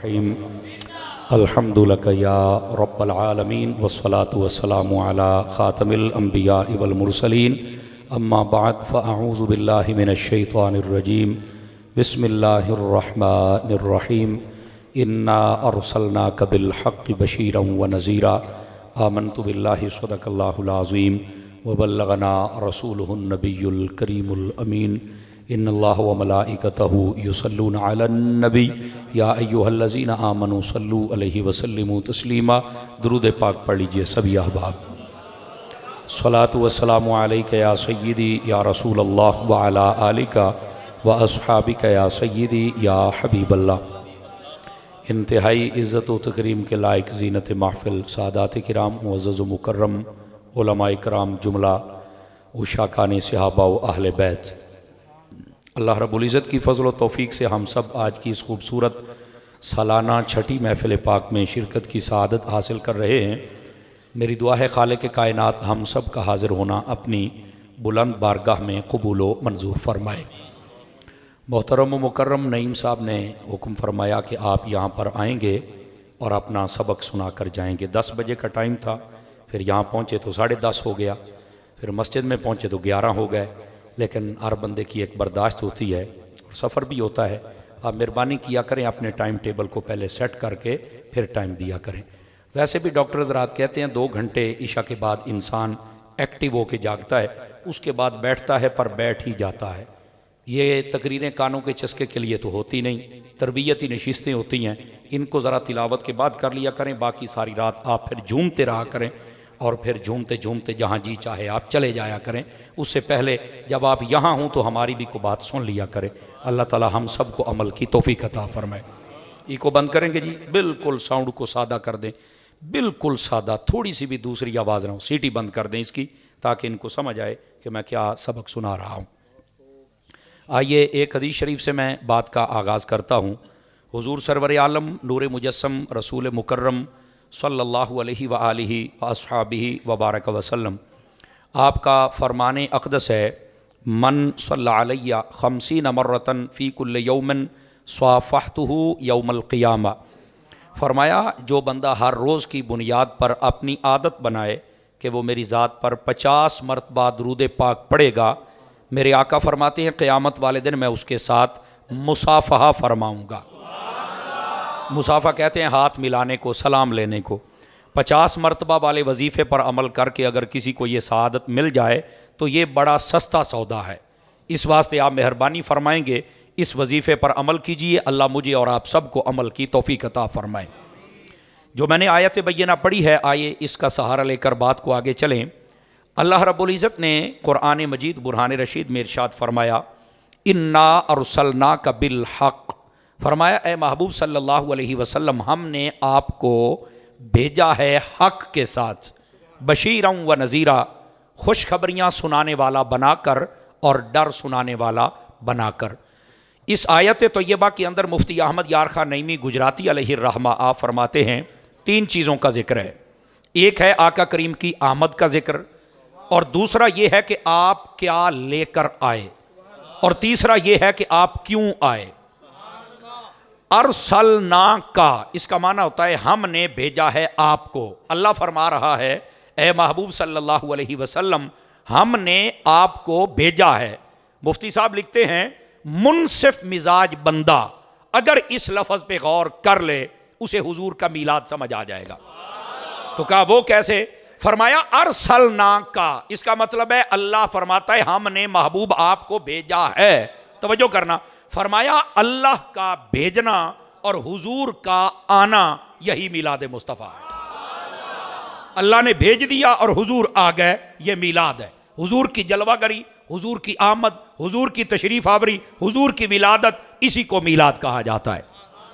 रहीम अल्हम्दुलिल्लाह या रब्बल आलमीन वस्सलातु वस्सलामु अला खातमिल अंबिया वल मुरसलीन अम्मा बाद फ़अऊज़ु बिल्लाहि मिनश शैतानिर रजीम बिस्मिल्लाहिर रहमानिर रहीम इन्ना अरसलनाका बिल हक़्क़ि बशीरन व नज़ीरा आमन्तु बिल्लाहि सदक़ल्लाहुल अज़ीम व बल्लगना रसूलुहुन नबियुल करीमुल अमीन इन्नल्लाह व मलाइकतहु युसल्लूना अलन नबी या अय्युहल्लज़ीना आमनू सल्लू अलैहि वसल्लिमू तस्लीमा। दुरूद पाक पढ़ लीजिए सभी अहबाब। सलातु वस्सलामु अलैका या सय्यदी या रसूल अल्लाह व अला आलिका व अस्हाबिका या सय्यदी या हबीबल्लाह। इंतहाई इज़्ज़त व तकरीम के लायक ज़ीनत महफ़िल सादात किराम मुअज़्ज़ज़ व मुकर्रम उलमाए किराम जुमला उशाकाने सहाबा व अहले बैत, अल्लाह रब्बुल इज़्ज़त की फ़ज़ल व तौफ़ीक़ से हम सब आज की इस खूबसूरत सालाना छठी महफ़िल पाक में शिरकत की सआदत हासिल कर रहे हैं। मेरी दुआ है खालिक़ कायनात हम सब का हाज़िर होना अपनी बुलंद बारगाह में क़बूल व मंजूर फ़रमाए। मोहतरम व मुकर्रम नईम साहब ने हुक्म फरमाया कि आप यहाँ पर आएँगे और अपना सबक सुना कर जाएँगे। 10 बजे का टाइम था, फिर यहाँ पहुँचे तो 10:30 हो गया, फिर मस्जिद में पहुँचे तो 11 हो गए। लेकिन हर बंदे की एक बर्दाश्त होती है और सफ़र भी होता है। आप मेहरबानी किया करें, अपने टाइम टेबल को पहले सेट करके फिर टाइम दिया करें। वैसे भी डॉक्टर हज़रात कहते हैं 2 घंटे ईशा के बाद इंसान एक्टिव होकर जागता है, उसके बाद बैठता है पर बैठ ही जाता है। ये तकरीरें कानों के चस्के के लिए तो होती नहीं, तरबियती नशिस्तें होती हैं, इनको ज़रा तिलावत के बाद कर लिया करें। बाकी सारी रात आप फिर झूमते रहा करें और फिर झूमते झूमते जहाँ जी चाहे आप चले जाया करें। उससे पहले जब आप यहाँ हों तो हमारी भी को बात सुन लिया करें। अल्लाह ताला हम सब को अमल की तौफीक अता फरमाए। इको बंद करेंगे जी, बिल्कुल साउंड को सादा कर दें, बिल्कुल सादा, थोड़ी सी भी दूसरी आवाज़ ना हो। सीटी बंद कर दें इसकी, ताकि इनको समझ आए कि मैं क्या सबक सुना रहा हूँ। आइए एक हदीस शरीफ से मैं बात का आगाज़ करता हूँ। हुज़ूर सरवर आलम नूर मुजस्सम रसूल मुकर्रम सल्लल्लाहु अलैहि व आलिहि व अस्हाबिहि व बारक वसल्लम, आपका फ़रमाने अक़दस है, मन सल्ला अलैया 50 मर्रतन फ़ी कुल्ल यौमिन स्वाफ़हतुहु यौमल क़ियामा। फ़रमाया जो बंदा हर रोज़ की बुनियाद पर अपनी आदत बनाए कि वो मेरी ज़ात पर 50 मरतबा दुरूद पाक पढ़ेगा, मेरे आका फ़रमाते हैं क़यामत वाले दिन मैं उसके साथ मुसाफ़हा फ़रमाऊँगा। मुसाफ़ा कहते हैं हाथ मिलाने को, सलाम लेने को। 50 मरतबा वाले वजीफ़े पर अमल करके अगर किसी को ये सआदत मिल जाए तो ये बड़ा सस्ता सौदा है। इस वास्ते आप मेहरबानी फ़रमाएंगे इस वजीफ़े पर अमल कीजिए। अल्लाह मुझे और आप सबको अमल की तौफ़ीक़ अता फ़रमाए। जो मैंने आयत बय्यना पढ़ी है, आइए इसका सहारा लेकर बात को आगे चलें। अल्लाह रब्बुल इज़्ज़त ने कुरान मजीद बुरहान रशीद में इरशाद फरमाया, इन्ना अरसलनाका बिल हक़, फरमाया ए महबूब सल्लल्लाहु अलैहि वसल्लम हमने आपको भेजा है हक़ के साथ, बशीरन व नज़ीरा, खुशखबरियाँ सुनाने वाला बनाकर और डर सुनाने वाला बनाकर। इस आयत तय्यबा के अंदर मुफ्ती अहमद यार खान नईमी गुजराती अलैहिर रहमा आप फरमाते हैं 3 चीज़ों का जिक्र है। एक है आका करीम की आमद का जिक्र, और दूसरा ये है कि आप क्या लेकर आए, और तीसरा ये है कि आप क्यों आए। अरसलना का इसका माना होता है हमने भेजा है आपको। अल्लाह फरमा रहा है ए महबूब सल्लल्लाहु अलैहि वसल्लम हमने आपको भेजा है। मुफ्ती साहब लिखते हैं मुनसिफ मिजाज बंदा अगर इस लफ्ज़ पे गौर कर ले उसे हुजूर का मीलाद समझ आ जाएगा। तो कहा वो कैसे? फरमाया अरसलना का, इसका मतलब है अल्लाह फरमाता है हमने महबूब आपको भेजा है। तवज्जो करना, फरमाया अल्लाह का भेजना और हुजूर का आना यही मिलाद मुस्तफ़ा है। अल्लाह ने भेज दिया और हुजूर आ गए, ये मिलाद है। हुजूर की जलवागरी, हुजूर की आमद, हुजूर की तशरीफ आवरी, हुजूर की विलादत, इसी को मिलाद कहा जाता है।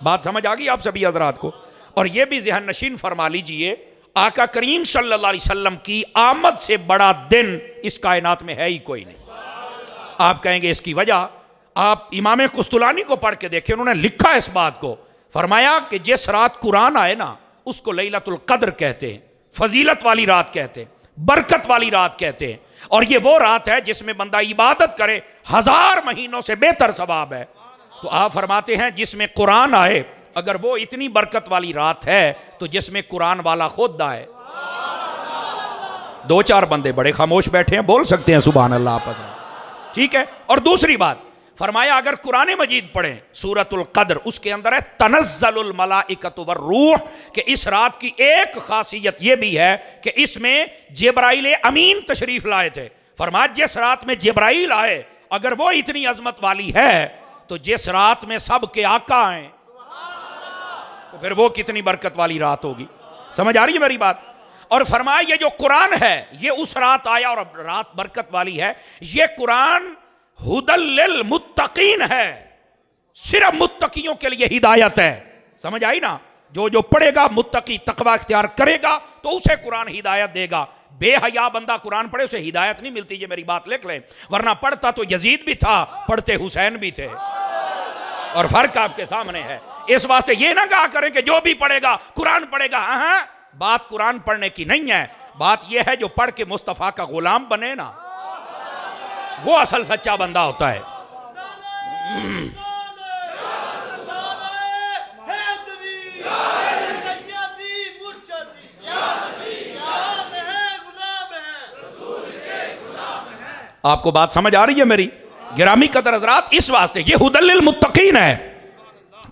बात समझ आ गई आप सभी हजरात को? और यह भी ज़हन नशीन फरमा लीजिए, आका करीम सल्लल्लाहु अलैहि वसल्लम की आमद से बड़ा दिन इस कायनात में है ही कोई नहीं। आप कहेंगे इसकी वजह, आप इमाम कुस्तुलानी को पढ़ के देखें, उन्होंने लिखा इस बात को। फरमाया कि जिस रात कुरान आए ना उसको लैलतुल कद्र कहते हैं, फजीलत वाली रात कहते हैं, बरकत वाली रात कहते हैं। और ये वो रात है जिसमें बंदा इबादत करे 1000 महीनों से बेहतर सवाब है। तो आप फरमाते हैं जिसमें कुरान आए अगर वो इतनी बरकत वाली रात है तो जिसमें कुरान वाला खुद आए। दो चार बंदे बड़े खामोश बैठे हैं, बोल सकते हैं सुभान अल्लाह पर, ठीक है। और दूसरी बात फरमाया, अगर कुरान मजीद पढ़ें सूरतुल कद्र, उसके अंदर है तनज़्ज़लुल मलाइकतु वर्रूह, कि इस रात की एक खासियत यह भी है कि इसमें जिब्राइल अमीन तशरीफ लाए थे। फरमाया जिस रात में जिब्राइल आए, अगर वो इतनी अजमत वाली है तो जिस रात में सब के आका आए तो फिर वो कितनी बरकत वाली रात होगी। समझ आ रही है मेरी बात? और फरमाया ये जो कुरान है ये उस रात आया और रात बरकत वाली है। ये कुरान हुदल लिल मुत्तकीन है, सिर्फ मुत्तकियों के लिए हिदायत है। समझ आई ना? जो जो पढ़ेगा मुत्तकी तकवा इख्तियार करेगा तो उसे कुरान हिदायत देगा। बेहया बंदा कुरान पढ़े उसे हिदायत नहीं मिलती, ये मेरी बात लिख लें। वरना पढ़ता तो यजीद भी था, पढ़ते हुसैन भी थे, और फर्क आपके सामने है। इस वास्ते ये ना कहा करें कि जो भी पढ़ेगा कुरान पढ़ेगा। हाँ, बात कुरान पढ़ने की नहीं है, बात यह है जो पढ़ के मुस्तफा का गुलाम बने ना, वो असल सच्चा बंदा होता है। आपको बात समझ आ रही है मेरी? गिरामी कदर हज़रात, इस वास्ते ये हुदल लिल मुत्तकीन है,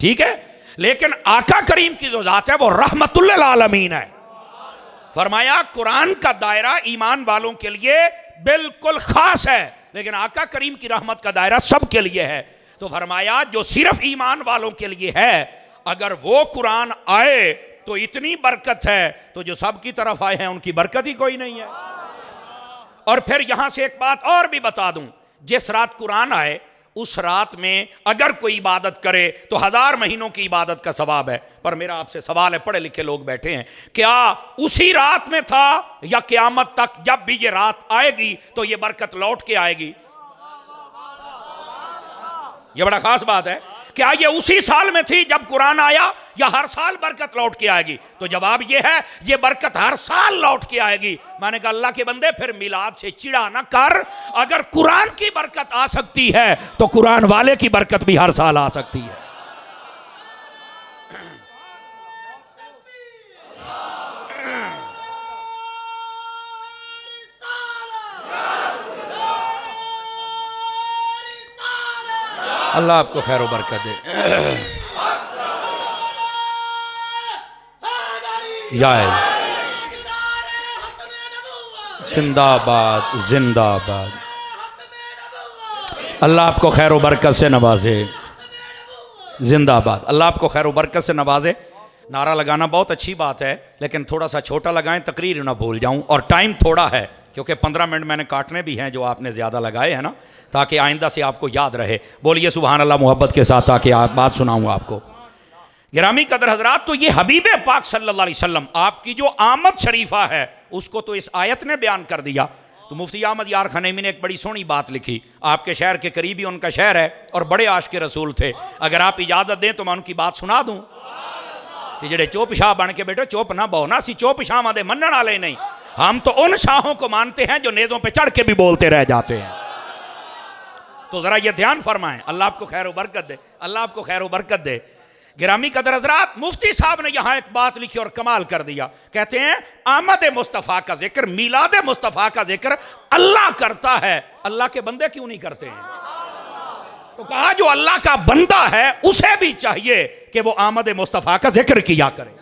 ठीक है। लेकिन आका करीम की जो जात है वो रहमतुल लिल आलमीन है। फरमाया कुरान का दायरा ईमान वालों के लिए बिल्कुल खास है, लेकिन आका करीम की रहमत का दायरा सब के लिए है। तो फरमाया जो सिर्फ ईमान वालों के लिए है, अगर वो कुरान आए तो इतनी बरकत है, तो जो सब की तरफ आए हैं उनकी बरकत ही कोई नहीं है। और फिर यहां से एक बात और भी बता दूं, जिस रात कुरान आए उस रात में अगर कोई इबादत करे तो 1000 महीनों की इबादत का सवाब है। पर मेरा आपसे सवाल है, पढ़े लिखे लोग बैठे हैं, क्या उसी रात में था या क़यामत तक जब भी ये रात आएगी तो ये बरकत लौट के आएगी? ये बड़ा खास बात है। क्या ये उसी साल में थी जब कुरान आया या हर साल बरकत लौट के आएगी? तो जवाब ये है, ये बरकत हर साल लौट के आएगी। मैंने कहा अल्लाह के बंदे फिर मिलाद से चिढ़ा ना कर, अगर कुरान की बरकत आ सकती है तो कुरान वाले की बरकत भी हर साल आ सकती है। अल्लाह आपको खैर व बरकत दे। या जिंदाबाद जिंदाबाद। अल्लाह आपको खैर व बरकत से नवाजे। जिंदाबाद। अल्लाह आपको खैर व बरकत से नवाजे। नारा लगाना बहुत अच्छी बात है, लेकिन थोड़ा सा छोटा लगाएं, तकरीर ना भूल जाऊं। और टाइम थोड़ा है क्योंकि 15 मिनट मैंने काटने भी हैं जो आपने ज़्यादा लगाए हैं ना, ताकि आइंदा से आपको याद रहे। बोलिए सुभान अल्लाह मोहब्बत के साथ, ताकि आप बात सुनाऊँ आपको। गिरामी कदर हजरात, तो ये हबीब पाक सल्लल्लाहु अलैहि वसल्लम आपकी जो आमद शरीफा है उसको तो इस आयत ने बयान कर दिया। तो मुफ्ती अहमद यार खनैमी ने एक बड़ी सोहनी बात लिखी। आपके शहर के करीब ही उनका शहर है और बड़े आशिक रसूल थे। अगर आप इजाज़त दें तो मैं उनकी बात सुना दूँ। कि जेड़े चुप शाह बन के बेटो चुप ना बहुना, सी चुप शाह दे मनण वाले नहीं, हम तो उन शाहों को मानते हैं जो नेज़ों पे चढ़ के भी बोलते रह जाते हैं। तो जरा ये ध्यान फरमाएं। अल्लाह आपको खैर व बरकत दे, अल्लाह आपको खैर व बरकत दे। गिरामी कदर हजरात, मुफ्ती साहब ने यहाँ एक बात लिखी और कमाल कर दिया। कहते हैं आमद मुस्तफ़ा का जिक्र, मीलाद मुस्तफ़ा का जिक्र अल्लाह करता है, अल्लाह के बंदे क्यों नहीं करते हैं? तो कहा जो अल्लाह का बंदा है उसे भी चाहिए कि वो आमद मुस्तफ़ा का जिक्र किया करे,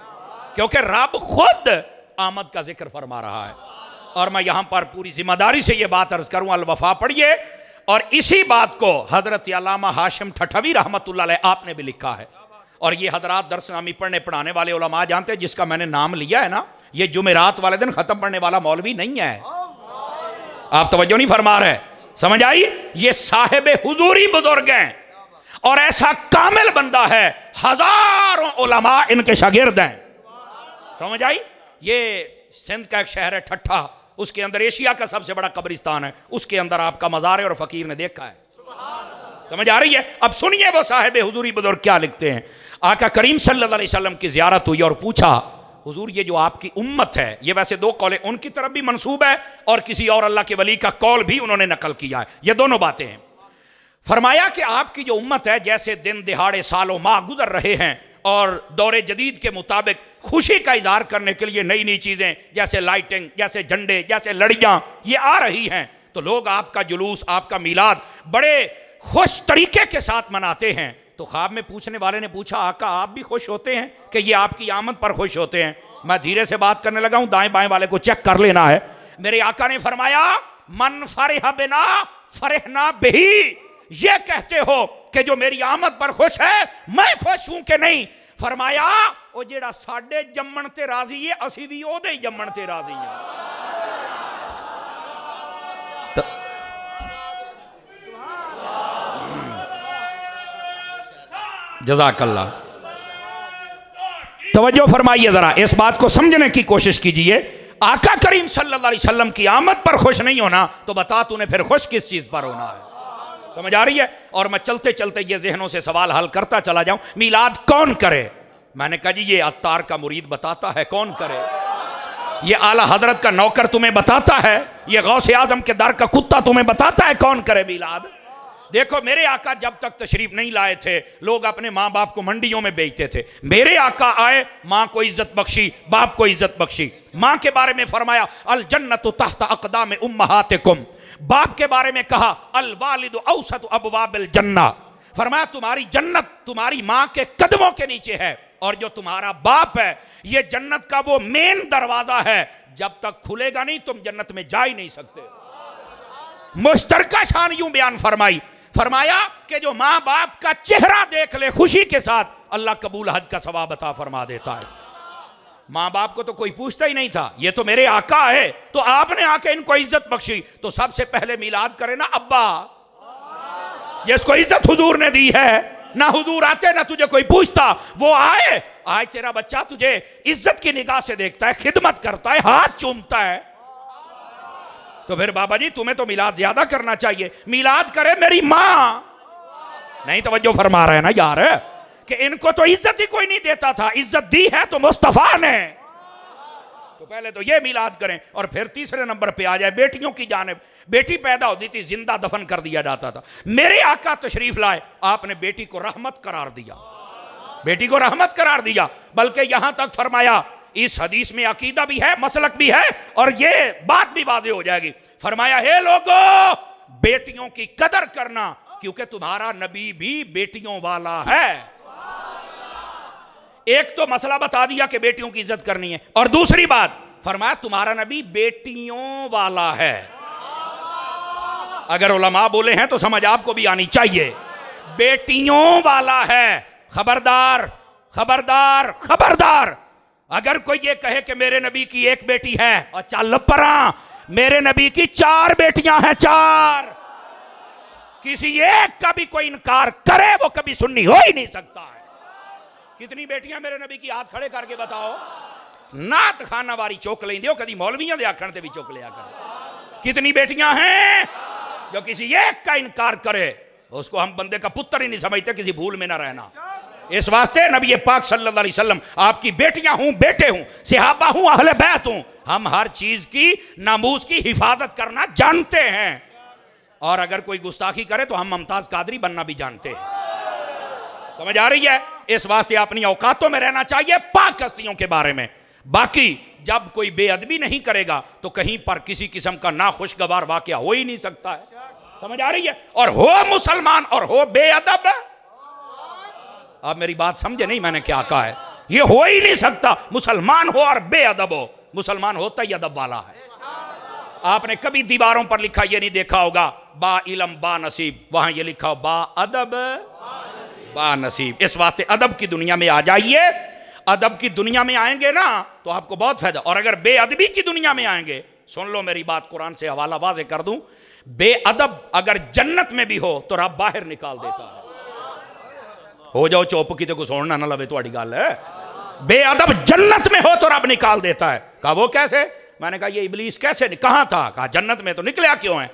क्योंकि रब खुद आमद का जिक्र फरमा रहा है। और मैं यहाँ पर पूरी जिम्मेदारी से ये बात अर्ज करूँ, अल वफा पढ़िए। और इसी बात को हजरत अल्लामा हाशिम ठठवी रहमतुल्लाह अलैह आपने भी लिखा है। और ये हजरात दरसनामी पढ़ने पढ़ाने वाले उलमा जानते हैं, जिसका मैंने नाम लिया है ना, ये जुमेरात वाले दिन खत्म पढ़ने वाला मौलवी नहीं है। आप तवज्जो नहीं फरमा रहे, समझ आई? ये साहिबे हुजूरी बुजुर्ग हैं और ऐसा कामिल बंदा है, हजारों उलमा इनके शागिर्द हैं। समझ आई? ये सिंध का एक शहर है ठट्ठा, उसके अंदर एशिया का सबसे बड़ा कब्रिस्तान है, उसके अंदर आपका मज़ार है और फकीर ने देखा है। समझ आ रही है? अब सुनिए वो साहिब हुजूरी बुजुर्ग क्या लिखते हैं। आका करीम सल्लल्लाहु अलैहि वसल्लम की ज़ियारत हुई और पूछा, हुजूर ये जो आपकी उम्मत है, ये वैसे दो कौल उनकी तरफ भी मंसूब है और किसी और अल्लाह के वली का कौल भी उन्होंने नकल किया है, ये दोनों बातें हैं। फरमाया कि आपकी जो उम्मत है, जैसे दिन दिहाड़े सालों माह गुजर रहे हैं और दौरे जदीद के मुताबिक खुशी का इजहार करने के लिए नई नई चीज़ें जैसे लाइटिंग, जैसे झंडे, जैसे लड़ियाँ ये आ रही हैं, तो लोग आपका जुलूस, आपका मीलाद बड़े खुश तरीके के साथ मनाते हैं। तो ख्वाब में पूछने वाले ने पूछा, आका आप भी खुश होते हैं कि ये आपकी आमद पर खुश होते हैं? मैं धीरे से बात करने लगा हूँ, दाएं बाएं वाले को चेक कर लेना है। मेरे आका ने फरमाया, मन फरेह बिना फरेहना बिही, ये कहते हो कि जो मेरी आमद पर खुश है मैं खुश हूं कि नहीं? फरमाया, ओ जेड़ा साडे जम्मण ते राजी है असी भी ओदे ही जम्मण ते राजी हैं। जज़ाकल्लाह। तवज्जो फरमाइए, जरा इस बात को समझने की कोशिश कीजिए। आका करीम सल्लल्लाहु अलैहि वसल्लम की आमद पर खुश नहीं होना तो बता तूने फिर खुश किस चीज पर होना है? समझ आ रही है? और मैं चलते चलते ये जहनों से सवाल हल करता चला जाऊं, मीलाद कौन करे? मैंने कहा जी ये अत्तार का मुरीद बताता है कौन करे, ये आला हजरत का नौकर तुम्हें बताता है, ये गौसे आजम के दर का कुत्ता तुम्हें बताता है कौन करे मीलाद? देखो मेरे आका जब तक तशरीफ नहीं लाए थे लोग अपने माँ बाप को मंडियों में बेचते थे। मेरे आका आए, माँ को इज्जत बख्शी, बाप को इज्जत बख्शी। माँ के बारे में फरमाया अल जन्नतु तहत अक़दाम उम्महातिकुम, बाप के बारे में कहा अल वालिदु औसतु अबवाबिल जन्ना, फरमाया तुम्हारी जन्नत तुम्हारी माँ के कदमों के नीचे है, और जो तुम्हारा बाप है ये जन्नत का वो मेन दरवाजा है, जब तक खुलेगा नहीं तुम जन्नत में जा ही नहीं सकते। मुश्तरका शान यूं बयान फरमाई, फरमाया कि जो माँ बाप का चेहरा देख ले खुशी के साथ अल्लाह कबूल हज का सवाब अता फरमा देता है। माँ बाप को तो कोई पूछता ही नहीं था, ये तो मेरे आका है, तो आपने आके इनको इज्जत बख्शी, तो सबसे पहले मिलाद करे ना अब्बा, जिसको इज्जत हुजूर ने दी है। ना हुजूर आते ना तुझे कोई पूछता, वो आए, आज तेरा बच्चा तुझे इज्जत की निगाह से देखता है, खिदमत करता है, हाथ चूमता है, तो फिर बाबा जी तुम्हें तो मिलाद ज्यादा करना चाहिए। मिलाद करे मेरी माँ। नहीं तवज्जो फरमा रहे हैं ना यार, कि इनको तो इज्जत ही कोई नहीं देता था, इज्जत दी है तो मुस्तफा ने। तो पहले तो ये मिलाद करें, और फिर तीसरे नंबर पे आ जाए बेटियों की जानिब। बेटी पैदा होती थी जिंदा दफन कर दिया जाता था, मेरे आका तशरीफ लाए, आपने बेटी को रहमत करार दिया, बेटी को रहमत करार दिया। बल्कि यहां तक फरमाया, इस हदीस में अकीदा भी है, मसलक भी है, और ये बात भी वाज़ेह हो जाएगी। फरमाया, हे लोगों बेटियों की कदर करना, क्योंकि तुम्हारा नबी भी बेटियों वाला है। एक तो मसला बता दिया कि बेटियों की इज्जत करनी है, और दूसरी बात फरमाया तुम्हारा नबी बेटियों वाला है। अगर उलमा बोले हैं तो समझ आपको भी आनी चाहिए, बेटियों वाला है। खबरदार खबरदार खबरदार, अगर कोई ये कहे कि मेरे नबी की एक बेटी है, और चल परा, मेरे नबी की 4 बेटियां हैं, 4। किसी एक का भी कोई इनकार करे वो कभी सुन्नी हो ही नहीं सकता है। कितनी बेटियां मेरे नबी की, हाथ खड़े करके बताओ। नात खाना वारी चुक लेंदे हो, कभी मौलवियां दे आखण ते भी चुक लिया कर। कितनी बेटियां हैं? जो किसी एक का इनकार करे उसको हम बंदे का पुत्र ही नहीं समझते, किसी भूल में ना रहना। इस वास्ते नबी पाक सल्लल्लाहु अलैहि वसल्लम आपकी बेटियां हूं, बेटे हूं, सहाबा हूं, अहले बैत हूं, हम हर चीज की नामूस की हिफाजत करना जानते हैं, और अगर कोई गुस्ताखी करे तो हम मुमताज कादरी बनना भी जानते हैं। समझ आ रही है? इस वास्ते अपनी औकातों में रहना चाहिए पाक हस्तियों के बारे में। बाकी जब कोई बेअदबी नहीं करेगा तो कहीं पर किसी किस्म का नाखुशगवार वाकया हो ही नहीं सकता है। समझ आ रही है? और हो मुसलमान और हो बेअदब, आप मेरी बात समझे नहीं मैंने क्या कहा है? ये हो ही नहीं सकता, मुसलमान हो और बेअदब हो। मुसलमान होता ही अदब वाला है। आपने कभी दीवारों पर लिखा ये नहीं देखा होगा बा इलम बा नसीब, वहां ये लिखा हो बा अदब बा नसीब। इस वास्ते अदब की दुनिया में आ जाइए। अदब की दुनिया में आएंगे ना तो आपको बहुत फायदा, और अगर बेअदबी की दुनिया में आएंगे, सुन लो मेरी बात, कुरान से हवाला वाज़े कर दूं, बेअदब अगर जन्नत में भी हो तो रब बाहर निकाल देता है। हो जाओ चुप की तो कुछ सुनना ना लवे, थोड़ी गल है। बेअदब जन्नत में हो तो रब निकाल देता है। कहा वो कैसे? मैंने कहा ये इबलीस कैसे कहाँ था? कहा जन्नत में, तो निकलिया क्यों है?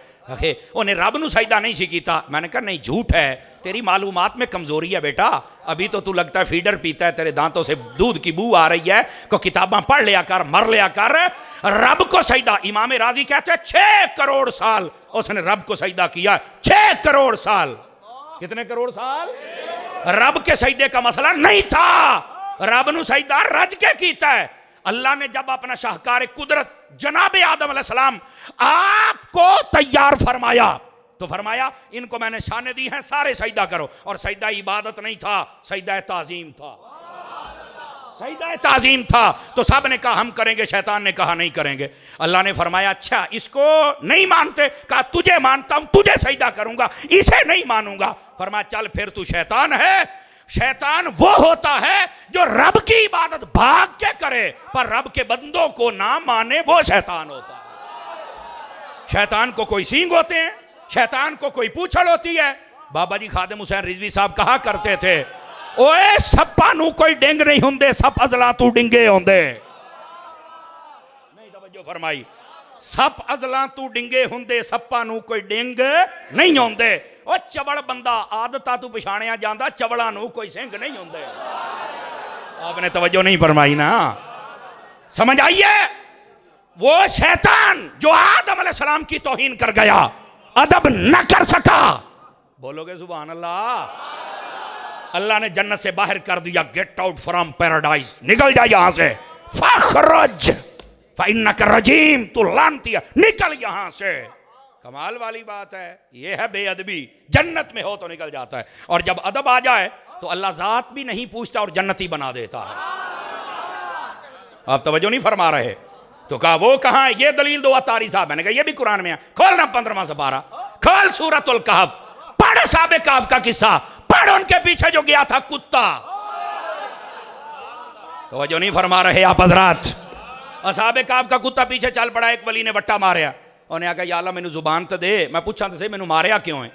उन्हें रब नू सजदा नहीं सीखीता। मैंने कहा नहीं, झूठ है, तेरी मालूमात में कमजोरी है बेटा, अभी तो तू लगता है फीडर पीता है, तेरे दांतों से दूध की बू आ रही है, को किताबां पढ़ लिया कर, मर लिया कर। रब को सजदा, इमाम राजी कहते हैं 6 करोड़ साल उसने रब को सजदा किया। 6 करोड़ साल। कितने करोड़ साल? रब के सजदे का मसला नहीं था, रब नू सजदा रज के कीता है। अल्लाह ने जब अपना शाहकार कुदरत जनाबे आदम अलैहिस्सलाम आपको तैयार फरमाया तो फरमाया इनको मैंने शाने दी हैं, सारे सजदा करो। और सजदा इबादत नहीं था, सजदा ताजीम था, सजदा ताजीम था। तो सब ने कहा हम करेंगे, शैतान ने कहा नहीं करेंगे। अल्लाह ने फरमाया अच्छा इसको नहीं मानते, कहा तुझे मानता हूं, तुझे सजदा करूंगा, इसे नहीं मानूंगा। फरमाया चल फिर तू शैतान है। शैतान वो होता है जो रब की इबादत भाग के करे, पर रब के बंदों को ना माने, वो शैतान होता है। शैतान को कोई सींग होते हैं, शैतान को कोई पूंछड़ होती है। बाबा जी खादिम हुसैन रिजवी साहब कहा करते थे, ओए सप्पा नू कोई डिंग नहीं होंदे, सप अजला तू डिंगे होंदे। नहीं तवज्जो फरमाई, सप अजला तू डिंगे होंदे, सप्पा नू कोई डिंग नहीं होंदे। ओ चवड़ बंदा आदता तू पछाणिया जांदा, चवड़ा नू कोई सिंग नहीं होंदे। आपने तवज्जो नहीं फरमाई ना, समझ आइए। वो शैतान जो आदम अलैहिस्सलाम की तौहीन कर गया, अदब न कर सका, बोलोगे सुभान अल्लाह। अल्लाह ने जन्नत से बाहर कर दिया, गेट आउट फ्रॉम पैराडाइज, निकल जा यहां से, फखरज फइन्नक रजीम, तू लानती है, निकल यहां से। कमाल वाली बात है, ये है बेअदबी। जन्नत में हो तो निकल जाता है, और जब अदब आ जाए तो अल्लाह जात भी नहीं पूछता और जन्नती बना देता है। आप तवज्जो नहीं फरमा रहे। तो कहा वो कहां है, ये दलील दो अतारी साहब। मैंने कहा ये भी कुरान में है। खोलना 15वां सपारा, खोल सूरतुल कहफ, पढ़ साहब कहफ का किस्सा, पढ़ उनके पीछे जो गया था कुत्ता। तवज्जो नहीं फरमा रहे आप हजरात। असहाबे कहफ का कुत्ता पीछे चल पड़ा, एक वली ने वट्टा मारिया, उन्हें आखा या अल्लाह मैनू जुबान तो दे, मैं पूछा तो सही मैनू मारिया क्यों है।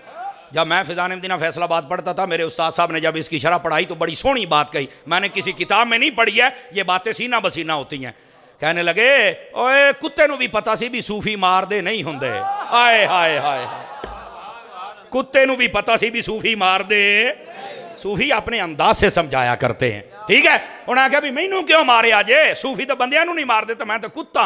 जब मैं फिजान मदीना फैसलाबाद पढ़ता था, मेरे उस्ताद साहब ने जब इसकी शरह पढ़ाई तो बड़ी सोहनी बात कही, मैंने किसी किताब में नहीं पढ़ी है, ये बातें सीना बसीना होती हैं। कहने लगे ओए कुत्ते नू भी पता सी भी सूफी मार दे नहीं होंदे। आए हाय हाय, कुत्ते नू भी पता सी भी सूफी मार दे। सूफी अपने अंदाज से समझाया करते हैं, ठीक है। उन्हें आख्या भी मैनू क्यों मारे अजे, सूफी तो बंदियां नू नहीं मार दे, तो मैं तो कुत्ता।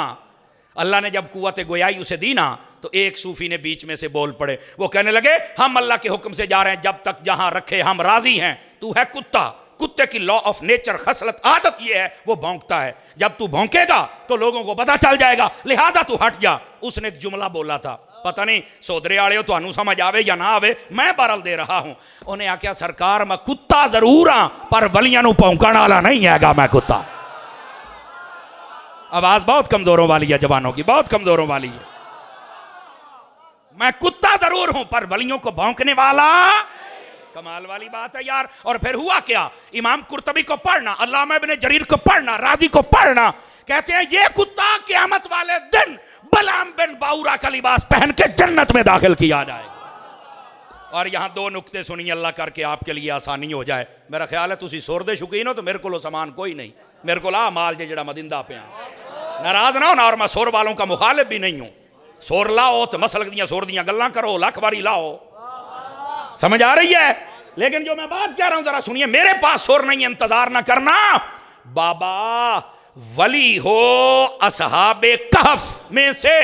अल्लाह ने जब कुव्वत गोयाई उसे दी ना, तो एक सूफी ने बीच में से बोल पड़े, वो कहने लगे हम अल्लाह के हुक्म से जा रहे हैं, जब तक जहां रखे हम राजी हैं। तू है कुत्ता, कुत्ते की लॉ ऑफ नेचर खसलत आदत ये है, वो भौंकता है। जब तू भौंकेगा तो लोगों को पता चल जाएगा, लिहाजा तू हट जा। उसने एक जुमला बोला था, पता नहीं सोदरे वाले तो समझ आवे या ना आवे, मैं बरल दे रहा हूं। उन्हें आख्या सरकार मैं कुत्ता जरूर हाँ, पर वलियां नू भौंकण वाला नहीं हैगा, मैं कुत्ता। आवाज बहुत कमजोरों वाली है, जवानों की बहुत कमजोरों वाली है। मैं कुत्ता जरूर हूं पर वलियों को भौंकने वाला। कमाल वाली बात है यार। और फिर हुआ क्या, इमाम कुर्तबी को पढ़ना, अल्लामा इब्ने जरीर को पढ़ना, राजी को पढ़ना, कहते हैं ये कुत्ता क़यामत वाले दिन बलाम बिन बाउरा का लिबास पहन के जन्नत में दाखिल किया जाएगा। और यहां दो नुक्ते सुनिए, अल्लाह करके आपके लिए आसानी हो जाए। मेरा ख्याल है तुसी सुर दे शौकीन हो, तो मेरे को सामान कोई नहीं, मेरे को आ माल जे जड़ा मदिंदा पे नाराज ना हो ना, और मैं सुर वालों का मुखालिफ भी नहीं हूं। सुर लाओ तो मसलक दियां सुर दियां गल्लां करो, लख बारी लाओ, समझ आ रही है। लेकिन जो मैं बात कह रहा हूं जरा सुनिए, मेरे पास सुर नहीं, इंतजार ना करना। बाबा वली हो असहाबे कहफ में से,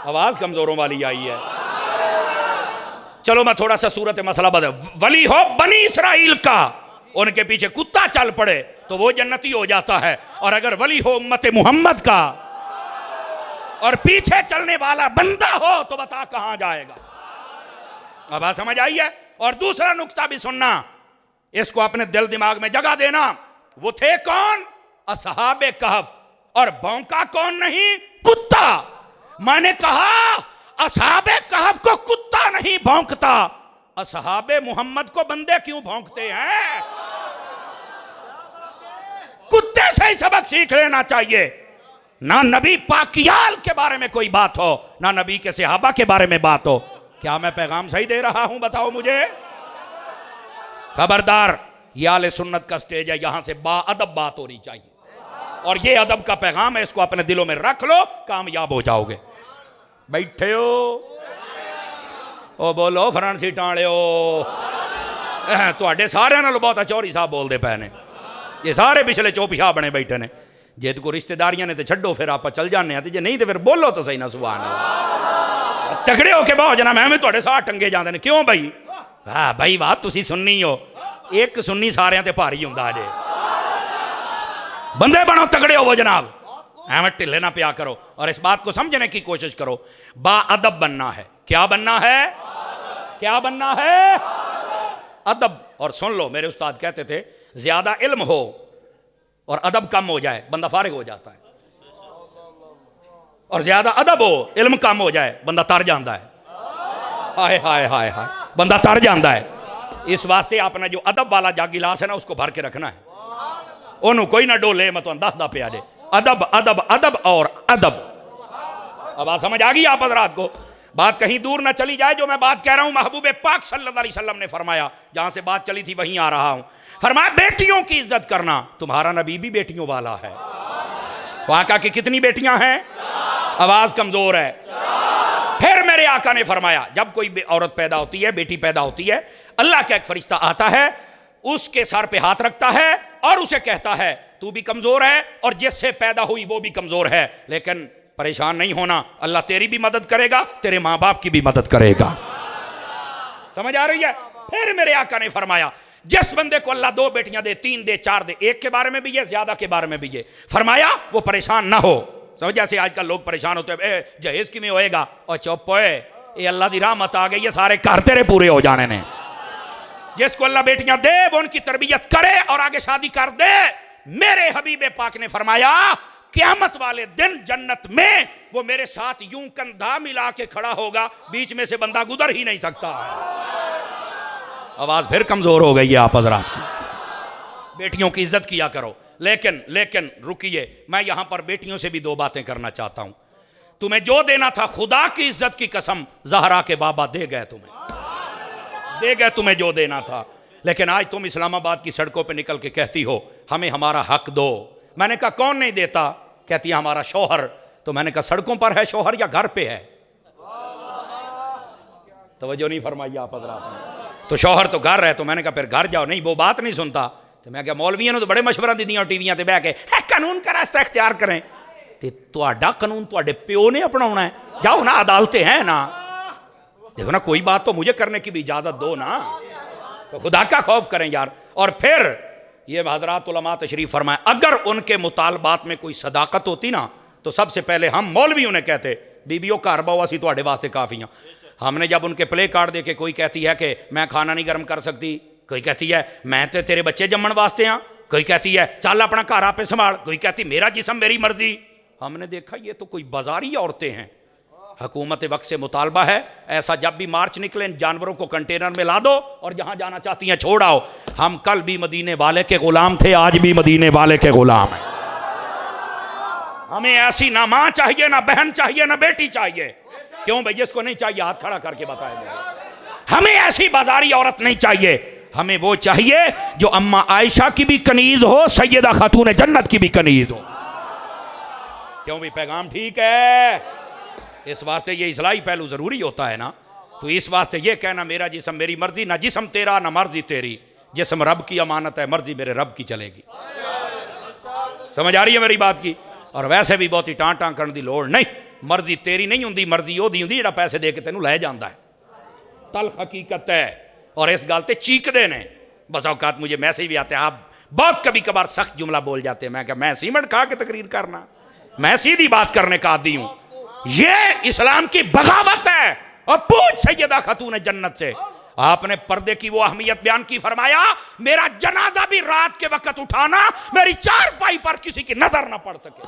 आवाज कमजोरों वाली आई है। चलो मैं थोड़ा सा सूरत मसला बदल, वली हो बनी इसराइल का, उनके पीछे कुत्ता चल पड़े तो वो जन्नती हो जाता है। और अगर वली हो उम्मत मुहम्मद का और पीछे चलने वाला बंदा हो तो बता कहां जाएगा। अब बात समझ आई है। और दूसरा नुक्ता भी सुनना, इसको अपने दिल दिमाग में जगह देना। वो थे कौन, असहाबे कहफ, और भौंका कौन नहीं, कुत्ता। मैंने कहा असहाबे कहफ को कुत्ता नहीं भौंकता, असहाबे मोहम्मद को बंदे क्यों भौंकते हैं। कुत्ते से ही सबक सीख लेना चाहिए। ना नबी पाकियाल के बारे में कोई बात हो, ना नबी के सहाबा के बारे में बात हो। क्या मैं पैगाम सही दे रहा हूं, बताओ मुझे। खबरदार, ये आले सुन्नत का स्टेज है, यहां से बाअदब बात होनी चाहिए। और ये अदब का पैगाम है, इसको अपने दिलों में रख लो, कामयाब हो जाओगे। बैठे हो ओ बोलो फरांसी टालियो, तुहाडे सारे नाल बहुत चौरी साहब बोलते पे ने, ये सारे पिछले चौपिया बने बैठे ने। जे को रिश्तेदारियां ने तो छड्डो, फिर आप चल जाने, जे नहीं तो फिर बोलो तो सही ना। सुभान अल्लाह, तगड़े होके बहुत जना, मैं भी तुहाडे साथ टंगे जाते हैं। क्यों भाई, वाह भाई वाह, तुसी सुन्नी हो। एक सुन्नी सारियां ते भारी हुंदा जे। बंदे बनो, तगड़े हो जनाब, एवं ढिले ना पिया करो। और इस बात को समझने की कोशिश करो, बाअदब बनना है। क्या बनना है? क्या बनना है? अदब। और सुन लो, मेरे उस्ताद कहते थे ज्यादा इल्म हो और अदब कम हो जाए बंदा फारिग हो जाता है, और ज्यादा अदब हो इल्म कम हो जाए बंदा तर जाता है। हाय हाय हाय हाय, बंदा तर जाता है। इस वास्ते आपने जो अदब वाला जा गिलास है ना, उसको भर के रखना है, ओनू कोई ना डोले। मैं तुम दसदा पिया जे, अदब अदब अदब और अदब। अब आ समझ आ गई आप हजरात को? बात कहीं दूर ना चली जाए जो मैं बात कह रहा हूं। महबूब पाक सल्लल्लाहु अलैहि वसल्लम ने फरमाया, जहां से बात चली थी वहीं आ रहा हूं, फरमाया बेटियों की इज्जत करना। तुम्हारा नबी भी बेटियों वाला है। आका की कितनी बेटियां हैं? आवाज कमजोर है। फिर मेरे आका ने फरमाया, जब कोई औरत पैदा होती है, बेटी पैदा होती है, अल्लाह का एक फरिश्ता आता है, उसके सर पे हाथ रखता है और उसे कहता है तू भी कमजोर है और जिससे पैदा हुई वो भी कमजोर है, लेकिन परेशान नहीं होना, अल्लाह तेरी भी मदद करेगा, तेरे मां बाप की भी मदद करेगा। समझ आ रही है? फिर मेरे आका ने फरमाया, जिस बंदे को अल्लाह 2 बेटियां दे, 3 दे, 4 दे, एक के बारे में भी है, ज्यादा के बारे में भी है, फरमाया वो परेशान ना हो। समझ, जैसे आजकल लोग परेशान होते हैं, जहेज किमें होएगा, और चुप होए, ये अल्लाह की रहमत आ गई है, सारे घर तेरे पूरे हो जाने ने। जिसको अल्लाह बेटियां दे वो उनकी तरबियत करे और आगे शादी कर दे। मेरे हबीब पाक ने फरमाया, क़यामत वाले दिन जन्नत में वो मेरे साथ यूं कंधा मिला के खड़ा होगा, बीच में से बंदा गुजर ही नहीं सकता। आवाज फिर कमजोर हो गई है आप हजरात की। बेटियों की इज्जत किया करो। लेकिन रुकिए, मैं यहां पर बेटियों से भी 2 बातें करना चाहता हूं। तुम्हें जो देना था, खुदा की इज्जत की कसम, ज़हरा के बाबा दे गए, दे गए तुम्हें जो देना था। लेकिन आज तुम इस्लामाबाद की सड़कों पे निकल के कहती हो हमें हमारा हक दो। मैंने कहा कौन नहीं देता? कहती है हमारा शौहर। तो मैंने कहा सड़कों पर है शौहर या घर पे है? तवज्जो नहीं फरमाई आप हज़रात। तो शौहर तो घर है, तो मैंने कहा फिर घर जाओ। नहीं, वो बात नहीं सुनता। तो मैं क्या, मौलवियों ने तो बड़े मशवरा दी टीवियां ते बह के कानून का रास्ता इख्तियार करें। ते तुहाडा कानून तुहाडे प्यो ने अपनाना है, जाओ ना, अदालतें हैं ना। देखो ना, कोई बात तो मुझे करने की भी इजाजत दो ना, तो खुदा का खौफ करें यार। और फिर ये हजरात उलमा तशरीफ फरमाए, अगर उनके मुतालबात में कोई सदाकत होती ना, तो सबसे पहले हम मौलवी उन्हें कहते बीबियों घर बहु असी तुहाडे वास्ते काफ़ी हाँ। हमने जब उनके प्ले कार्ड देखे, कोई कहती है कि मैं खाना नहीं गर्म कर सकती, कोई कहती है मैं तो तेरे बच्चे जम्मण वास्ते हाँ, कोई कहती है चल अपना घर आपे संभाल, कोई कहती मेरा जिस्म मेरी मर्जी। हमने देखा ये तो कोई बाजारी औरतें हैं। हुकूमत वक्त से मुतालबा है, ऐसा जब भी मार्च निकले जानवरों को कंटेनर में ला दो और जहां जाना चाहती हैं छोड़ आओ। हम कल भी मदीने वाले के गुलाम थे, आज भी मदीने वाले के गुलाम हैं। हमें ऐसी ना मां चाहिए, ना बहन चाहिए, ना बेटी चाहिए। क्यों भाई, जिसको नहीं चाहिए हाथ खड़ा करके बताएंगे। हमें ऐसी बाजारी औरत नहीं चाहिए, हमें वो चाहिए जो अम्मा आयशा की भी कनीज हो, सैयदा खातून जन्नत की भी कनीज हो। क्यों भाई, पैगाम ठीक है? इस वास्ते ये इस्लाही पहलू जरूरी होता है ना। तो इस वास्ते ये कहना मेरा जिस्म मेरी मर्जी, ना जिस्म तेरा ना मर्जी तेरी, जिस्म रब की अमानत है, मर्जी मेरे रब की चलेगी। समझ आ रही है मेरी बात की? और वैसे भी बहुत ही टां टां करने की लोड़ नहीं, मर्जी तेरी नहीं होंगी, मर्जी ओदी होंदी जिहड़ा पैसे दे के तेनू लै जांदा है। तल हकीकत है। और इस गल ते चीकदे ने। बस औकात मुझे मैसेज भी आते हैं, आप बहुत कभी कभार सख्त जुमला बोल जाते हैं। मैं क्या, मैं सीमेंट खा के तकरीर करना, मैं सीधी बात करने का आदी हूं। ये इस्लाम की बगावत है। और पूछ सैयदा खातून जन्नत से, आपने पर्दे की वो अहमियत बयान की, फरमाया मेरा जनाजा भी रात के वक्त उठाना, मेरी चारपाई पर किसी की नजर ना पड़ सके।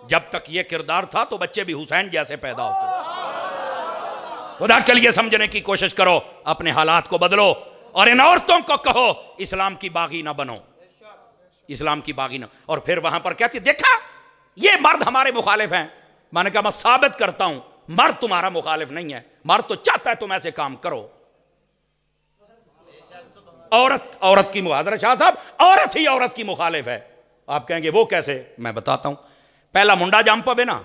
जब तक ये किरदार था तो बच्चे भी हुसैन जैसे पैदा होते। खुदा के लिए समझने की कोशिश करो, अपने हालात को बदलो और इन औरतों को कहो इस्लाम की बागी ना बनो, इस्लाम की बागी ना। और फिर वहां पर कहती, देखा ये मर्द हमारे मुखालिफ हैं। मैंने कहा मैं साबित करता हूं, मर्द तुम्हारा मुखालिफ नहीं है, मर्द तो चाहता है तुम ऐसे काम करो। औरत की मुहादरा शाह साहब, औरत ही औरत की मुखालिफ है। आप कहेंगे वो कैसे? मैं बताता हूं। पहला मुंडा जम पवे ना,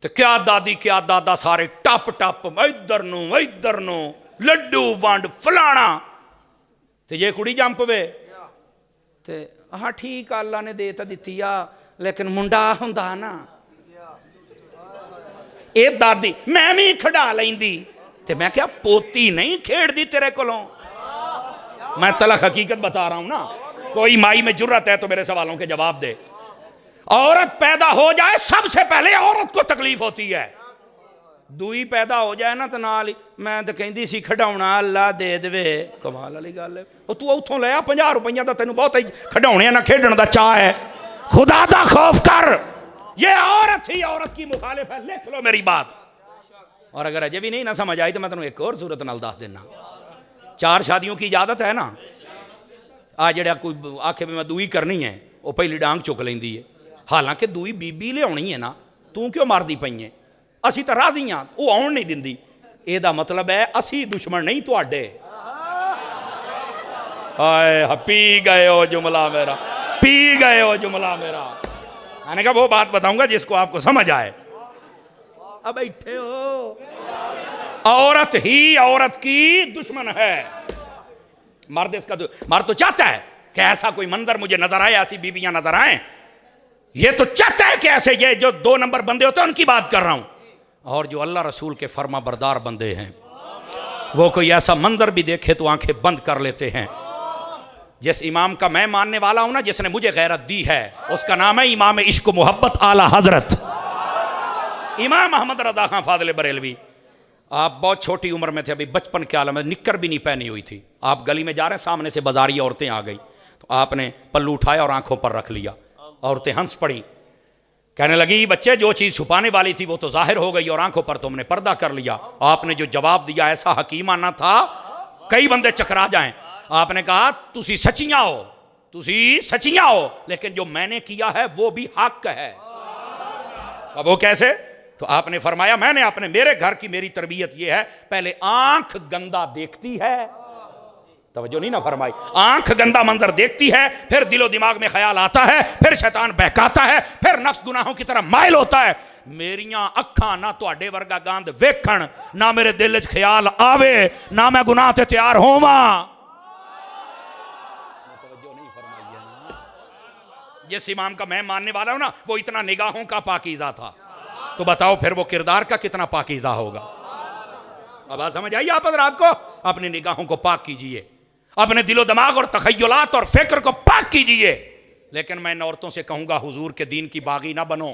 तो क्या दादी क्या दादा सारे टप टप इधर नू लड्डू वंड फलाना, तो ये कुड़ी जम पवे ते हाँ ठीक अल्लाह ने दे तो दिती आ, लेकिन मुंडा हुंदा ना। ये दादी मैं भी खड़ा लैंदी, तो मैं क्या पोती नहीं खेड़दी तेरे कोलों? मैं तलख हकीकत बता रहा हूं ना। कोई माई में जुर्रत है तो मेरे सवालों के जवाब दे। औरत पैदा हो जाए सबसे पहले औरत को तकलीफ होती है, दूई पैदा हो जाए ना तो नाल ही मैं तो कहती सी खिडौना अल्लाह दे देवे। कमाल वाली गल है। तू उतों लिया 50 रुपया का, तेन बहुत ही खिडौने ना खेडन का चाह है। खुदा दा खौफ कर, ये औरत ही औरत की मुखालिफ है, लिख लो मेरी बात। और अगर अजय भी नहीं ना समझ आई तो मैं तेन एक और सूरत नाल दस देना। 4 शादियों की इजाजत है ना। आ जड़ा कोई आखे भी मैं दूई करनी है, वो पहली डांग चुक लेंदी है। हालांकि दूई बीबी लियानी है ना, तू क्यों मारदी पई है? असी तो राजी हाँ, वो आउण नहीं दिंदी। एदा मतलब है असी दुश्मन नहीं तुहाडे। हाय पी गए हो जुमला मेरा, पी गए हो जुमला मेरा। मैंने कहा वो बात बताऊंगा जिसको आपको समझ आए। अब बैठे हो, औरत ही औरत की दुश्मन है। मर्द इसका मर्द तो चाहता है कि ऐसा कोई मंजर मुझे नजर आए, ऐसी बीबियां नजर आए। ये तो चाहता है कि ऐसे ये जो 2 नंबर बंदे होते हैं उनकी बात कर रहा हूं। और जो अल्लाह रसूल के फर्मा बरदार बंदे हैं, वो कोई ऐसा मंजर भी देखे तो आंखें बंद कर लेते हैं। जिस इमाम का मैं मानने वाला हूं ना, जिसने मुझे गैरत दी है, उसका नाम है इमाम इश्क मोहब्बत आला हजरत इमाम अहमद रजा खां फाजिल बरेलवी। आप बहुत छोटी उम्र में थे, अभी बचपन के आलम में, निक्कर भी नहीं पहनी हुई थी। आप गली में जा रहे हैं, सामने से बाजारी औरतें आ गई तो आपने पल्लू उठाया और आंखों पर रख लिया। औरतें हंस पड़ी, कहने लगी बच्चे जो चीज़ छुपाने वाली थी वो तो जाहिर हो गई और आंखों पर तुमने पर्दा कर लिया। आपने जो जवाब दिया ऐसा हकीमाना था, कई बंदे चकरा जाएं। आपने कहा तुसी सचियां हो, तुसी सचियां हो, लेकिन जो मैंने किया है वो भी हक है। अब वो कैसे? तो आपने फरमाया मैंने अपने मेरे घर की मेरी तरबियत ये है, पहले आंख गंदा देखती है, तवज्जो नहीं ना फरमाई, आंख गंदा मंजर देखती है, फिर दिलो दिमाग में ख्याल आता है, फिर शैतान बहकाता है, फिर नफ्स गुनाहों की तरफ माइल होता है। मेरियां अखां ना तुहाडे वर्गा गंद वेखण, ना मेरे दिल च ख्याल आवे, ना मैं गुनाह ते तैयार होवां। तवज्जो नहीं फरमाई है ना। जिस इमाम का मैं मानने वाला हूं ना, वो इतना निगाहों का पाकीज़ा था, तो बताओ फिर वो किरदार का कितना पाकीज़ा होगा। अब बात समझ आई आप हज़रात को? अपनी निगाहों को पाक कीजिए, अपने दिलो दिमाग और तखय्युलात और फिक्र को पाक कीजिए। लेकिन मैं इन औरतों से कहूंगा हुजूर के दीन की बागी ना बनो।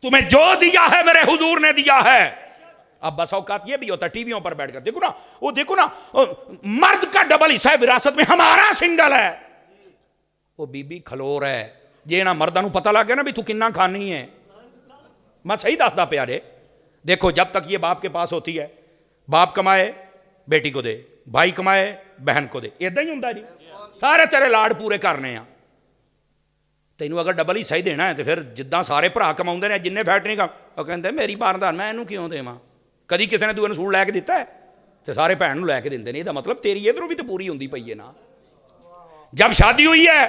तुम्हें जो दिया है मेरे हुजूर ने दिया है। अब बस औकात ये भी होता है टीवियों पर बैठकर देखो ना, वो देखो ना, मर्द का डबल हिस्सा है विरासत में, हमारा सिंगल है। वो बीबी खलोर है, जे ना मर्दा नूं पता लग गया ना भी तू किन्ना खानी है। मैं सही दसदा प्यारे, देखो जब तक ये बाप के पास होती है, बाप कमाए बेटी को दे, भाई कमाए बहन को दे, इदां ही हुंदा जी। सारे तेरे लाड़ पूरे करने आ। तैनू अगर डबल ही सही देना है तो फिर जिद्दां सारे भरा कमाउंदे ने, जिन्ने फैक्टरी का वो कहते मेरी बारदान मैं इनू क्यों देवां। कदी किसी ने दूए नूं सूट लैके दिता है तो सारे भैन नूं लैके दिंदे ने। इसदा मतलब तेरी इधरों भी तो पूरी होंदी पई है ना। जब शादी हुई है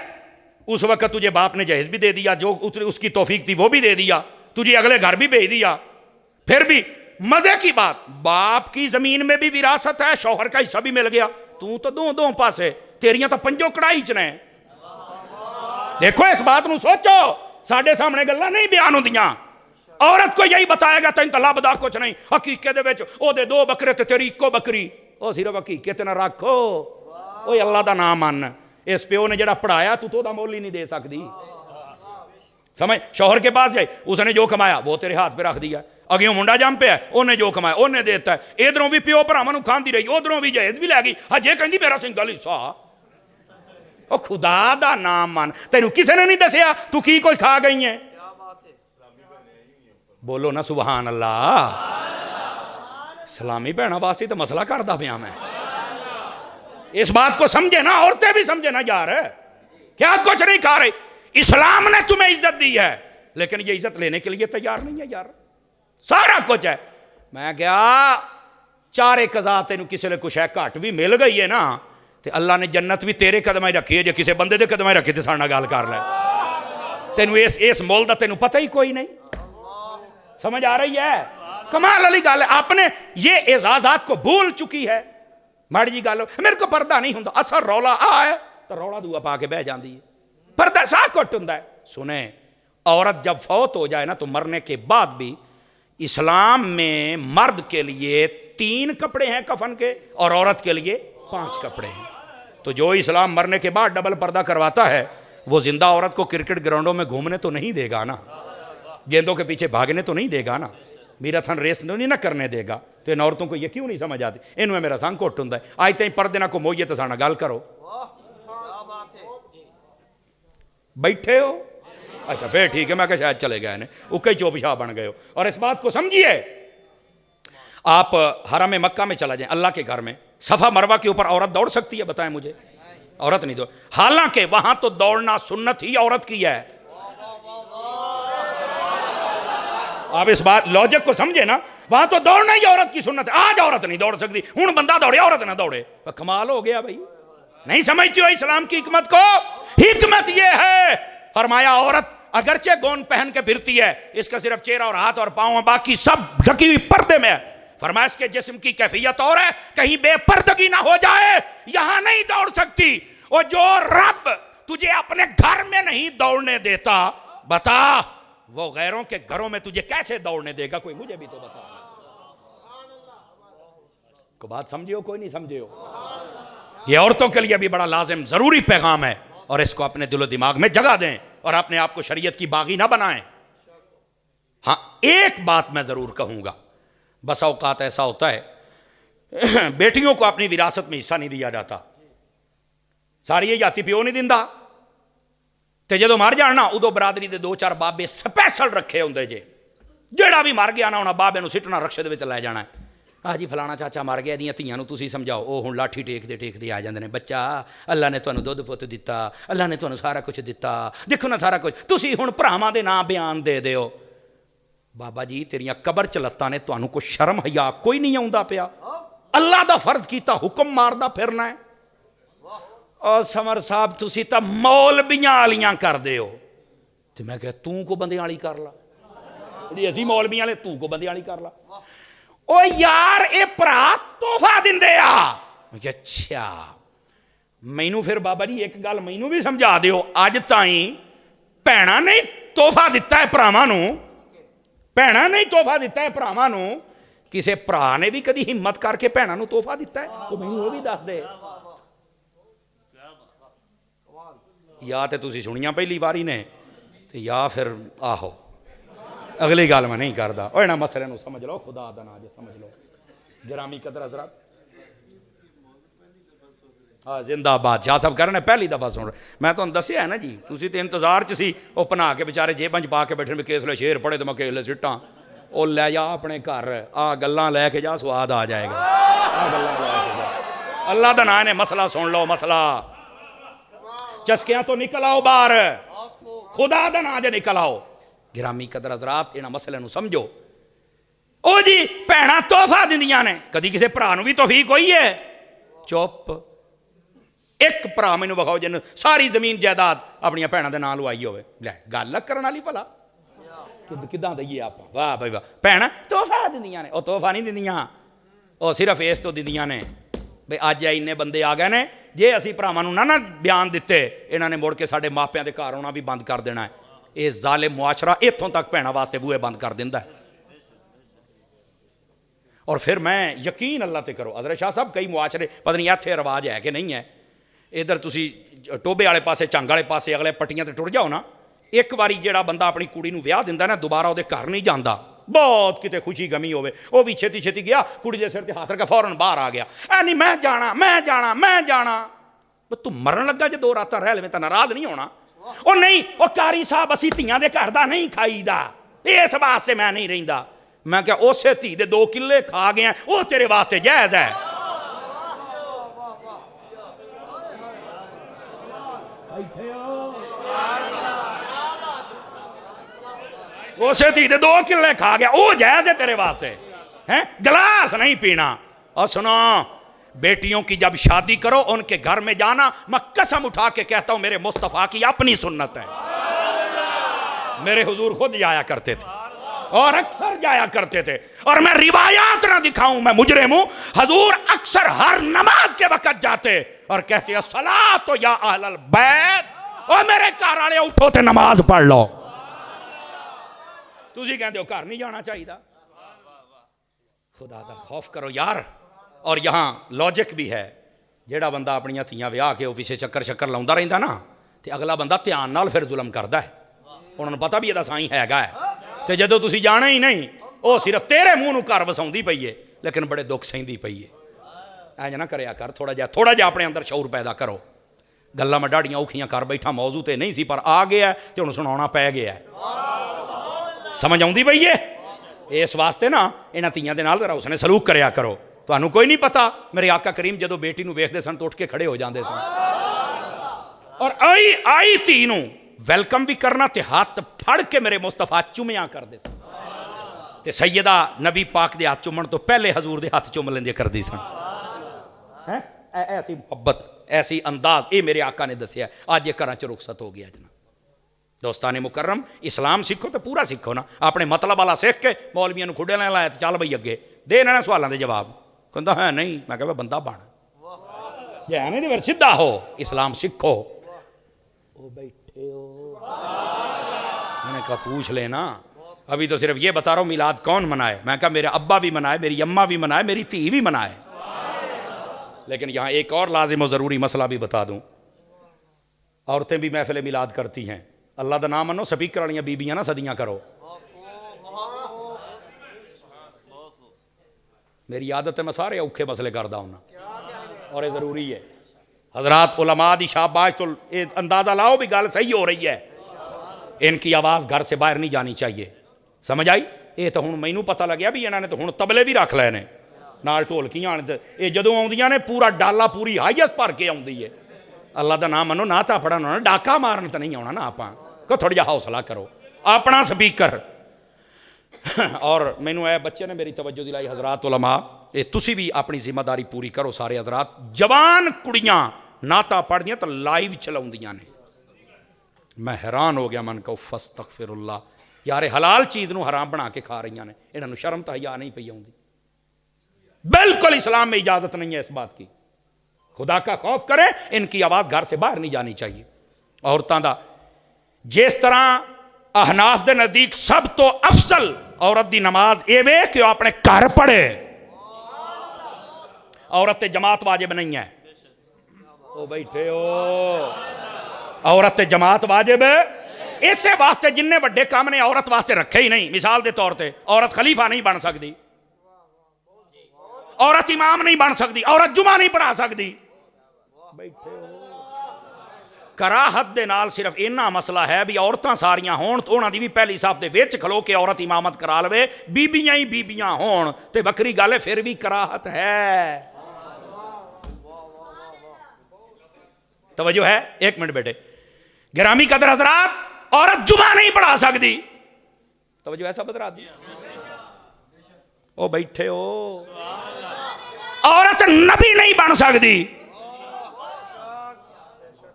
उस वक्त तुझे बाप ने जहेज भी दे दिया, जो उसकी तौफीक थी वो भी दे दिया, तुझे अगले घर भी भेज दिया। फिर भी मजे की बात, बाप की जमीन में भी विरासत है, शौहर का हिस्सा भी मिल गया। तू तो दो पासे, तेरियां तो पंजों कड़ाई च ने। देखो इस बात नूं सोचो, साडे सामने गल्लां नहीं बयान होंदियां। औरत को यही बताएगा तैन तो लभदा कुछ नहीं, हकीकत दे विच ओदे 2 बकरे ते तेरी इक्को बकरी। ओ सिर्फ हकीकत ना रखो, ओए अल्लाह दा नाम मन। इस प्यो ने जेड़ा पढ़ाया तू तो ओदा मुल ही नहीं दे सकदी। समझ, शौहर के पास जाए, उसने जो कमाया वो तेरे हाथ पे रख दिया। अगे मुंडा जम पे है, उन्हें जो कमाया उन्हें देता है। इधरों भी प्यो भरावां नूं खांदी रही, उधरों भी जहेज भी लै गई, हजे कहंदी मेरा सिंगल हिस्सा। ओ खुदा दा नाम मन, तेनू किसी ने नहीं दसिया तू की कोई खा गई है? बोलो ना सुभान अल्लाह। सलामी भैणा वास्ते तो मसला करदा पिया मैं। इस बात को समझे ना, औरतें भी समझे ना यार, क्या कुछ नहीं खा रही। इस्लाम ने तुम्हें इज्जत दी है, लेकिन ये इज्जत लेने के लिए तैयार नहीं है यार। सारा कुछ है, मैं क्या 4 कज़ा तेन किसी ने कुछ है घट भी मिल गई है ना, तो अल्लाह ने जन्नत भी तेरे कदम ही रखी है। जो किसी बंदे के कदम ही रखी तो साढ़े नाल गल कर लै। तेनू इस मुल का तेनू पता ही कोई नहीं। समझ आ रही है? कमाल वाली गल है, आपने ये एजाजात को भूल चुकी है। माड़ी जी गल, मेरे को पर्दा नहीं होंदा, असर रौला आ है तो रौला दूआ पा के बह जाती है। पर्दा सा कुट होंदा है। सुने, औरत जब फौत हो जाए ना तो मरने के बाद भी इस्लाम में मर्द के लिए 3 कपड़े हैं कफन के और औरत के लिए 5 कपड़े हैं। तो जो इस्लाम मरने के बाद डबल पर्दा करवाता है वो जिंदा औरत को क्रिकेट ग्राउंडों में घूमने तो नहीं देगा ना, गेंदों के पीछे भागने तो नहीं देगा ना, मैराथन रेस नहीं ना करने देगा। तो इन औरतों को ये क्यों नहीं समझ आती? इनमें मेरा संग घुट हुंदा है। आज तक पर्दे ना घुमोइए तो साना गल करो। बैठे हो? अच्छा फिर ठीक है, मैं क्या शायद चले गए उके चोपशाह बन गए हो। और इस बात को समझिए, आप हरम मक्का में चला जाए, अल्लाह के घर में सफा मरवा के ऊपर औरत दौड़ सकती है? बताएं मुझे। औरत नहीं दौड़, हालांकि वहां तो दौड़ना सुन्नत ही औरत की है। आप इस बात लॉजिक को समझे ना, वहां तो दौड़ना ही औरत की सुन्नत है। आज औरत नहीं दौड़ सकती, हूं बंदा दौड़े औरत ना दौड़े, कमाल हो गया भाई। नहीं समझती हो इस्लाम की हिकमत को? हिकमत यह है, फरमाया औरत अगरचे गौन पहन के फिरती है, इसका सिर्फ चेहरा और हाथ और पांव, बाकी सब ढकी हुई पर्दे में है। फरमाया इसके जिस्म की कैफियत और है, कहीं बेपर्दगी ना हो जाए, यहां नहीं दौड़ सकती। और जो रब तुझे अपने घर में नहीं दौड़ने देता, बता वो गैरों के घरों में तुझे कैसे दौड़ने देगा? कोई मुझे भी तो बता। को बात समझियो, कोई नहीं समझियो। ये औरतों के लिए भी बड़ा लाजिम जरूरी पैगाम है, और इसको अपने दिलो दिमाग में जगा दें और अपने आप को शरीयत की बागी ना बनाएं। हाँ, एक बात मैं जरूर कहूंगा, बस औकात ऐसा होता है बेटियों को अपनी विरासत में हिस्सा नहीं दिया जाता। सारी ये जाति प्यो नहीं दिंदा, ते जो मर जाना उदो बरादरी के 2-4 बाबे स्पैशल रखे होंगे जे, जेड़ा भी मर गया ना उन्हें बाबे नूं सिटना रक्षे दे विच लै जाना। हाँ जी फलाना चाचा मर गया, दियां धीआं नूं तुसीं समझाओ, वो हुण लाठी टेकदे टेकदे आ जांदे ने, बच्चा अल्लाह ने तुहानूं दुध पुत दिता, अल्लाह ने तुहानूं सारा कुछ दिता, देखो ना सारा कुछ, तुसीं हुण भरावां दे नाम बयान दे दिओ। बाबा जी तेरियां कबर च लत्तां ने, तुहानूं कोई शर्म हया कोई नहीं आउंदा पिया? अल्लाह दा फर्ज कीता हुक्म मारदा फिरना है। और समर साहब तुसीं तां मौलवियां वालियां करदे हो, ते मैं कहा तू को बंदे वाली कर ला, जी असीं मौलवियां वाले, तू को बंदे वाली कर ला। ओ यार ये भरा तोहफा दिंदे आ। मैं कहा अच्छा, मैनू फिर बाबा जी एक गल मैनू भी समझा दिओ, अज ताईं भैणां ने तोहफा दिता है भरावां नूं, भैणां ने तोहफा दिता है भरावां नूं, किसी भरा ने भी कदी हिम्मत करके भैणां नूं तोहफा दिता है? तो मैनू वो भी दस दे। या तो तुसीं सुनिया पहली वारी ने, ते या फिर आहो अगली गल मैं नहीं करता। और इन्हां मसले नूं समझ लो, खुदा दा नाम जे समझ लो। गिरामी कदर हज़रात, हाँ जिंदाबाद शाह साहब कह रहे हैं, पहली दफा सुन रहे। मैं तुहानूं दस्सिया है ना जी, तुसीं तो इंतजार च सी, वो बना के बेचारे जेबां च पा के बैठे भी, किसले शेर पढ़े तो मैं किसले सिट्टां। ਉਹ ਲੈ ਜਾ ਆਪਣੇ ਘਰ, ਆ ਗੱਲਾਂ ਲੈ ਕੇ ਜਾ, ਸਵਾਦ ਆ ਜਾਏਗਾ। ਆ ਗੱਲਾਂ ਲੈ ਕੇ ਜਾ, ਅੱਲਾ ਦਾ ਨਾਮ ਹੈ। ਮਸਲਾ ਸੁਣ ਲਓ, ਮਸਲਾ ਚਸਕਿਆਂ ਤੋਂ ਨਿਕਲ ਆਓ ਬਾਹਰ, खुदा दा नाम जे निकल आओ। गिरामी कदर हज़रात इन्हां मसले नूं समझो। ओ जी भैणां तोहफा दिंदियां ने, कदी किसी भरा नूं भी तौफीक होई है? चुप, एक भरा मैनूं विखाओ जिन्हें सारी जमीन जायदाद अपनी भैणां दे नाम लवाई होवे। लै गल करन वाली भला किदां दईए आपां? वाह भाई वाह, भैणां तोहफा दिंदियां ने। ओ तोहफा नहीं दिंदियां, ओ सिर्फ इस तो दिंदियां ने भी अज इन्ने बंदे आ गए ने, जे असीं भरावां नूं ना बयान दिते, इन्हां ने मुड़ के साडे मापियां दे घर आउणा भी बंद कर देना है। ये जालिम मुआशरा इत्थों तक भैणां वास्ते बूहे बंद कर दिंदा है। और फिर मैं यकीन अल्लाह ते करो हज़रत शाह साहब, कई मुआशरे पता नहीं इत्थे रवाज है कि नहीं है, इधर तुसीं टोबे वाले पासे झंग वाले पासे अगले पट्टियां ते टुर जाओ ना, एक बारी जिहड़ा बंदा अपनी कुड़ी नूं विआह दिंदा ना, दोबारा उहदे घर नहीं जांदा। बहुत किते खुशी गमी होवे, वो भी छेती छेती गया, कुड़ी दे सिर ते हाथ रखा, फौरन बाहर आ गया। ऐ नहीं मैं जाना मैं जाना मैं जाना। तू मरन लगा जे 2 रातां रह लवें तां नाराज नहीं होना? ओ नहीं, ओ कारी साहब असीं धीआं दे घर दा नहीं खाईदा, इस वास्ते मैं नहीं रहिंदा। मैं क्या उसे धी दे 2 किले खा गया, वो तेरे वास्ते जायज़ है। उसे धी दे 2 किले खा गया, वो जायज़ है तेरे वास्ते हैं? गिलास नहीं पीना। और सुनो, बेटियों की जब शादी करो उनके घर में जाना, मैं कसम उठा के कहता हूं मेरे मुस्तफ़ा की अपनी सुन्नत है। मेरे हुजूर खुद जाया करते थे और अक्सर जाया करते थे, और मैं रिवायात ना दिखाऊं, मैं मुजरिम हूं। हुजूर अक्सर हर नमाज के वक्त जाते और कहते सलातो या अहलल बैत, और मेरे घर वाले उठो ते नमाज पढ़ लो। तुसीं कहंदे हो घर नहीं जाना चाहिए। खुदा दा खौफ करो यार। और यहाँ लॉजिक भी है, ਜਿਹੜਾ ਬੰਦਾ ਆਪਣੀਆਂ ਧੀਆਂ ਵਿਆਹ ਕੇ ਉਹ ਪਿੱਛੇ ਚੱਕਰ ਸ਼ੱਕਰ ਲਾਉਂਦਾ ਰਹਿੰਦਾ ਨਾ, ਤੇ ਅਗਲਾ ਬੰਦਾ ਧਿਆਨ ਨਾਲ ਫਿਰ ਜ਼ੁਲਮ ਕਰਦਾ ਹੈ। ਉਹਨਾਂ ਨੂੰ ਪਤਾ ਵੀ ਇਹਦਾ ਸਾਈਂ ਹੈਗਾ ਹੈ, ਤੇ ਜਦੋਂ ਤੁਸੀਂ ਜਾਣਾ ਹੀ ਨਹੀਂ, ਉਹ ਸਿਰਫ ਤੇਰੇ ਮੂੰਹ ਨੂੰ ਘਰ ਵਸਾਉਂਦੀ ਪਈ ਏ, ਲੇਕਿਨ ਬੜੇ ਦੁੱਖ ਸਹਿੰਦੀ ਪਈ ਏ। ਇੰਜ ਨਾ ਕਰਿਆ ਕਰ, ਥੋੜਾ ਜਿਹਾ ਆਪਣੇ ਅੰਦਰ ਸ਼ੌਰ ਪੈਦਾ ਕਰੋ। ਗੱਲਾਂ ਮੈਂ ਢਾਡੀਆਂ ਔਖੀਆਂ ਕਰ ਬੈਠਾ, ਮੌਜੂ ਤੇ ਨਹੀਂ ਸੀ, ਪਰ ਆ ਗਿਆ ਤੇ ਹੁਣ ਸੁਣਾਉਣਾ ਪੈ ਗਿਆ। ਸਮਝ ਆਉਂਦੀ ਪਈ ਏ? ਇਸ ਵਾਸਤੇ ਨਾ ਇਹਨਾਂ ਧੀਆਂ ਦੇ ਨਾਲ ਜ਼ਰਾ ਉਸਨੇ ਸਲੂਕ ਕਰਿਆ ਕਰੋ। ਤੁਹਾਨੂੰ ਕੋਈ ਨਹੀਂ ਪਤਾ, ਮੇਰੇ ਆਕਾ ਕਰੀਮ ਜਦੋਂ ਬੇਟੀ ਨੂੰ ਵੇਖਦੇ ਸਨ ਤਾਂ ਉੱਠ ਕੇ ਖੜੇ ਹੋ ਜਾਂਦੇ ਸਨ, ਔਰ ਆਈ ਧੀ ਨੂੰ ਵੈਲਕਮ ਵੀ ਕਰਨਾ ਤੇ ਹੱਥ ਫੜ ਕੇ ਮੇਰੇ ਮੁਸਤਫਾ ਚੁੰਮਿਆ ਕਰਦੇ ਸਨ, ਤੇ ਸੈਯਦਾ ਨਬੀ ਪਾਕ ਦੇ ਹੱਥ ਚੁੰਮਣ ਤੋਂ ਪਹਿਲੇ ਹਜ਼ੂਰ ਦੇ ਹੱਥ ਚੁੰਮ ਲੈਂਦੇ ਕਰਦੀ ਸਨ। ਹੈ ਐਸੀ ਮੁਹੱਬਤ, ਐਸੀ ਅੰਦਾਜ਼, ਇਹ ਮੇਰੇ ਆਕਾ ਨੇ ਦੱਸਿਆ। ਅੱਜ ਇਹ ਘਰਾਂ 'ਚ ਰੁਖਸਤ ਹੋ ਗਿਆ ਜਨਾਬ। ਦੋਸਤਾਨੇ ਮੁਕਰਮ, ਇਸਲਾਮ ਸਿੱਖੋ ਤੇ ਪੂਰਾ ਸਿੱਖੋ ਨਾ। ਆਪਣੇ ਮਤਲਬ ਵਾਲਾ ਸਿੱਖ ਕੇ ਮੌਲਵੀਆਂ ਨੂੰ ਖੁੱਡੇ ਨਾਲ ਲਾਇਆ ਤੇ ਚੱਲ ਬਈ ਅੱਗੇ ਦੇ ਇਹਨਾਂ ਸਵਾਲਾਂ ਦੇ ਜਵਾਬ। ਕਹਿੰਦਾ ਹੈ ਨਹੀਂ, ਮੈਂ ਕਿਹਾ ਬੰਦਾ ਬਣ, ਜੇ ਐਵੇਂ ਤੇ ਫਿਰ ਸਿੱਧਾ ਹੋ, इस्लाम सीखो। वो बैठे हो, मैंने कहा पूछ लेना, अभी तो सिर्फ ये बता रहा हूँ मिलाद कौन मनाए। मैं कहा मेरे अब्बा भी मनाए, मेरी अम्मा भी मनाए, मेरी धी भी मनाए। लेकिन यहाँ एक और लाजिम और ज़रूरी मसला भी बता दूँ, औरतें भी महफिल मिलाद करती हैं। अल्लाह का नाम मनो, स्पीकर वालियाँ बीबियाँ ना सदियाँ करो। मेरी आदत है, मैं सारे औखे मसले करता हूँ, और ये ज़रूरी है। हजरात उलमा दी शाबाश, तो ये अंदाज़ा लाओ भी गल सही हो रही है। इनकी आवाज़ घर से बाहर नहीं जानी चाहिए, समझ आई? ये तो हुण मैनू पता लग्या भी इन्होंने तो हुण तबले भी रख लए ने नाल ढोलकियां। ये जदों आउंदियां ने पूरा डाला पूरी हाईएस भर के आउंदी है। अल्लाह का नाम मनो, ना झापड़न होना, डाका मारन तो नहीं आना ना। आपां को थोड़ा जिहा हौसला करो, अपना स्पीकर। और मैनू ए बच्चे ने मेरी तवज्जो दिलाई, हजरात उलमा, ये तुसी भी अपनी जिम्मेदारी पूरी करो। सारे हजरात, जवान कुड़ियां नाता पढ़दियां तो लाइव चलाउंदियां ने। मैं हैरान हो गया, मन कहो फस्तगफिरुल्लाह, यार हलाल चीज़ नूं हराम बना के खा रही ने। इन्होंने शर्म तो हया नहीं पई आउंदी। बिल्कुल इस्लाम में इजाजत नहीं है इस बात की। खुदा का खौफ करें, इनकी आवाज़ घर से बाहर नहीं जानी चाहिए। औरतां दा जिस तरह अहनाफ दे नज़दीक सब तो अफसल औरत दी नमाज ये वे कि अपने घर पढ़े। औरत ते जमात वाजिब नहीं है। ओ बैठे हो, औरत ते जमात वाजिब है। इसे वास्ते जिन्ने वड्डे काम ने औरत वास्ते रखे ही नहीं। मिसाल के तौर पर औरत खलीफा नहीं बन सकती, औरत इमाम नहीं बन सकती, औरत जुमा नहीं पढ़ा सकती। बैठे हो, कराहत दे नाल सिर्फ इन्ना मसला है भी औरतां सारियां होण तो उन्हां दी भी पहली साफ दे विच खलो के औरत इमामत करा लवे, बीबियां ही बीबियां होण ते बकरी गल है, फिर भी कराहत है। तवज्जो है? एक मिनट बेटे, गिरामी कदर हजरात, औरत जुमा नहीं पढ़ा सकती। तवज्जो है सब हजरात? ओ बैठे हो, औरत नबी नहीं बन सकती।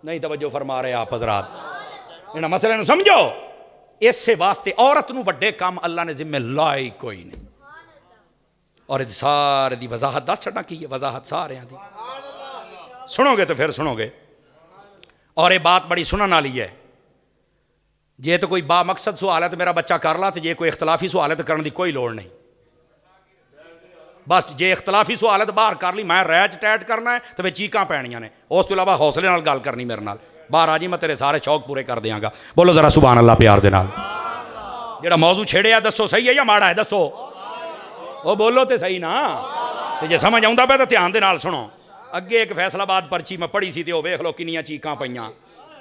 नहीं तवज्जो फरमा रहे आप हजरात, इन्हां मसले नूं समझो। इस वास्ते औरत नूं वड्डे काम अल्लाह ने जिम्मे लाई कोई नहीं। और सारे दी वजाहत दस छड्डा की है, वजाहत सारे दी सुनोगे तो फिर सुनोगे। और ये बात बड़ी सुनने वाली है। जे तो कोई बा मकसद सवाल है तो मेरा बच्चा कर ला, तो जे कोई इख्तलाफी सवाल है तो करने की कोई लोड़ नहीं। बस जे इख्तलाफी सवाल है तो बाहर कर ली, मैं रैच टैट करना है तो वे चीकां पैणियां ने। उस तो इलावा हौसले नाल गल करनी मेरे नाल। बाहर आ जी, मैं तेरे सारे शौक पूरे कर देंगा। बोलो जरा सुभान अल्लाह प्यार दे नाल। जेड़ा मौजू छेड़िया दसो सही है या माड़ा है दसो, वो बोलो तो सही ना। तो जे समझ आउंदा पिया तो ध्यान दे नाल सुनो। अगे एक फैसलाबाद पर्ची मैं पढ़ी सी, तो वेख लो किनियां चीकां पईयां।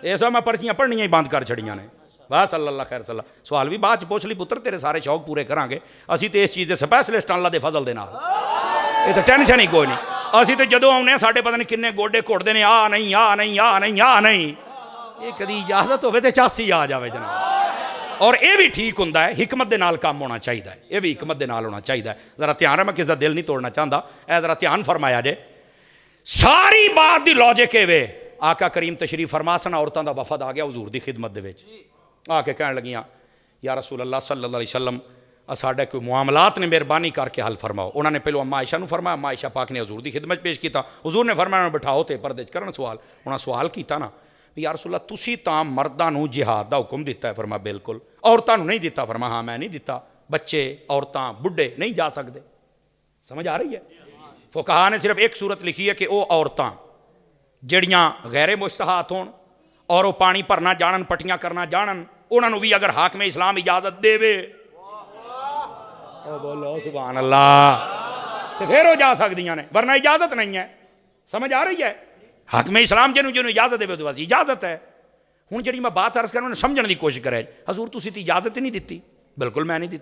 इस मैं पर्चियां पढ़नियां ही बंद कर छड़ियां ने। बस अल्लाह खैर सल्ला। सवाल भी बाद पुछ ली पुत्र, तेरे सारे शौक पूरे करांगे। असीं तो इस चीज़ के स्पैशलिस्ट अल्लाह के फजल दे नाल, ये तो टेंशन ही कोई नहीं। असीं तो जदों आउणे साडे पता नहीं किन्ने गोडे घुटदे ने, आ नहीं आ नहीं आ नहीं आ नहीं। ये कदी इजाजत होवे ते चासी आ जावे जनाब। और ये भी ठीक हुंदा है, हिकमत दे नाल काम होना चाहिए। ये भी हिकमत दे नाल होना चाहिए। जरा ध्यान है, मैं किसी का दिल नहीं तोड़ना चाहता। ऐ जरा ध्यान फरमाया जे, सारी बात दी लॉजिक वे। आका करीम तशरीफ फरमासन, औरतों का वफद आ गया हुजूर की खिदमत दे विच। आके कहन लगियां, या रसूल अल्लाह सल्लल्लाहु अलैहि वसल्लम, साढ़े कोई मामलात ने मेहरबानी करके हल फरमाओ। उन्होंने पहले अम्मा आयशा नूं फरमाया, अम्मा आयशा पाक ने हजूर की खिदमत पेश किया। हजूर ने फरमाया बिठाओ तो परदे च करन सवाल। उन्हें सवाल किया ना भी या रसूल अल्लाह, तुसीं तां मर्दां नूं जिहाद दा हुक्म दिता है? फरमाया बिल्कुल। औरतां नूं नहीं दिता? फरमाया हाँ मैं नहीं दिता। बच्चे, औरतां, बुढ़े नहीं जा सकते। समझ आ रही है? फुकहा ने सिर्फ एक सूरत लिखी है कि वो औरतां जड़ियां गैर मुश्तहात होन और वो पानी भरना जानन, पट्टियां करना जानन, उन्होंने भी अगर हाकमे इस्लाम इजाजत देवे, बोलो सुभान अल्लाह, तो फिर वो जा सकदियां ने, वरना इजाजत नहीं है। समझ आ रही है? हाकमे इस्लाम जिन्होंने जिन्होंने इजाजत देवे तो इजाजत है। हूँ जी मैं बात अर्ज कर समझने की कोशिश करे, हजूर तुसी तो इजाजत ही नहीं दी। बिल्कुल मैं नहीं दी।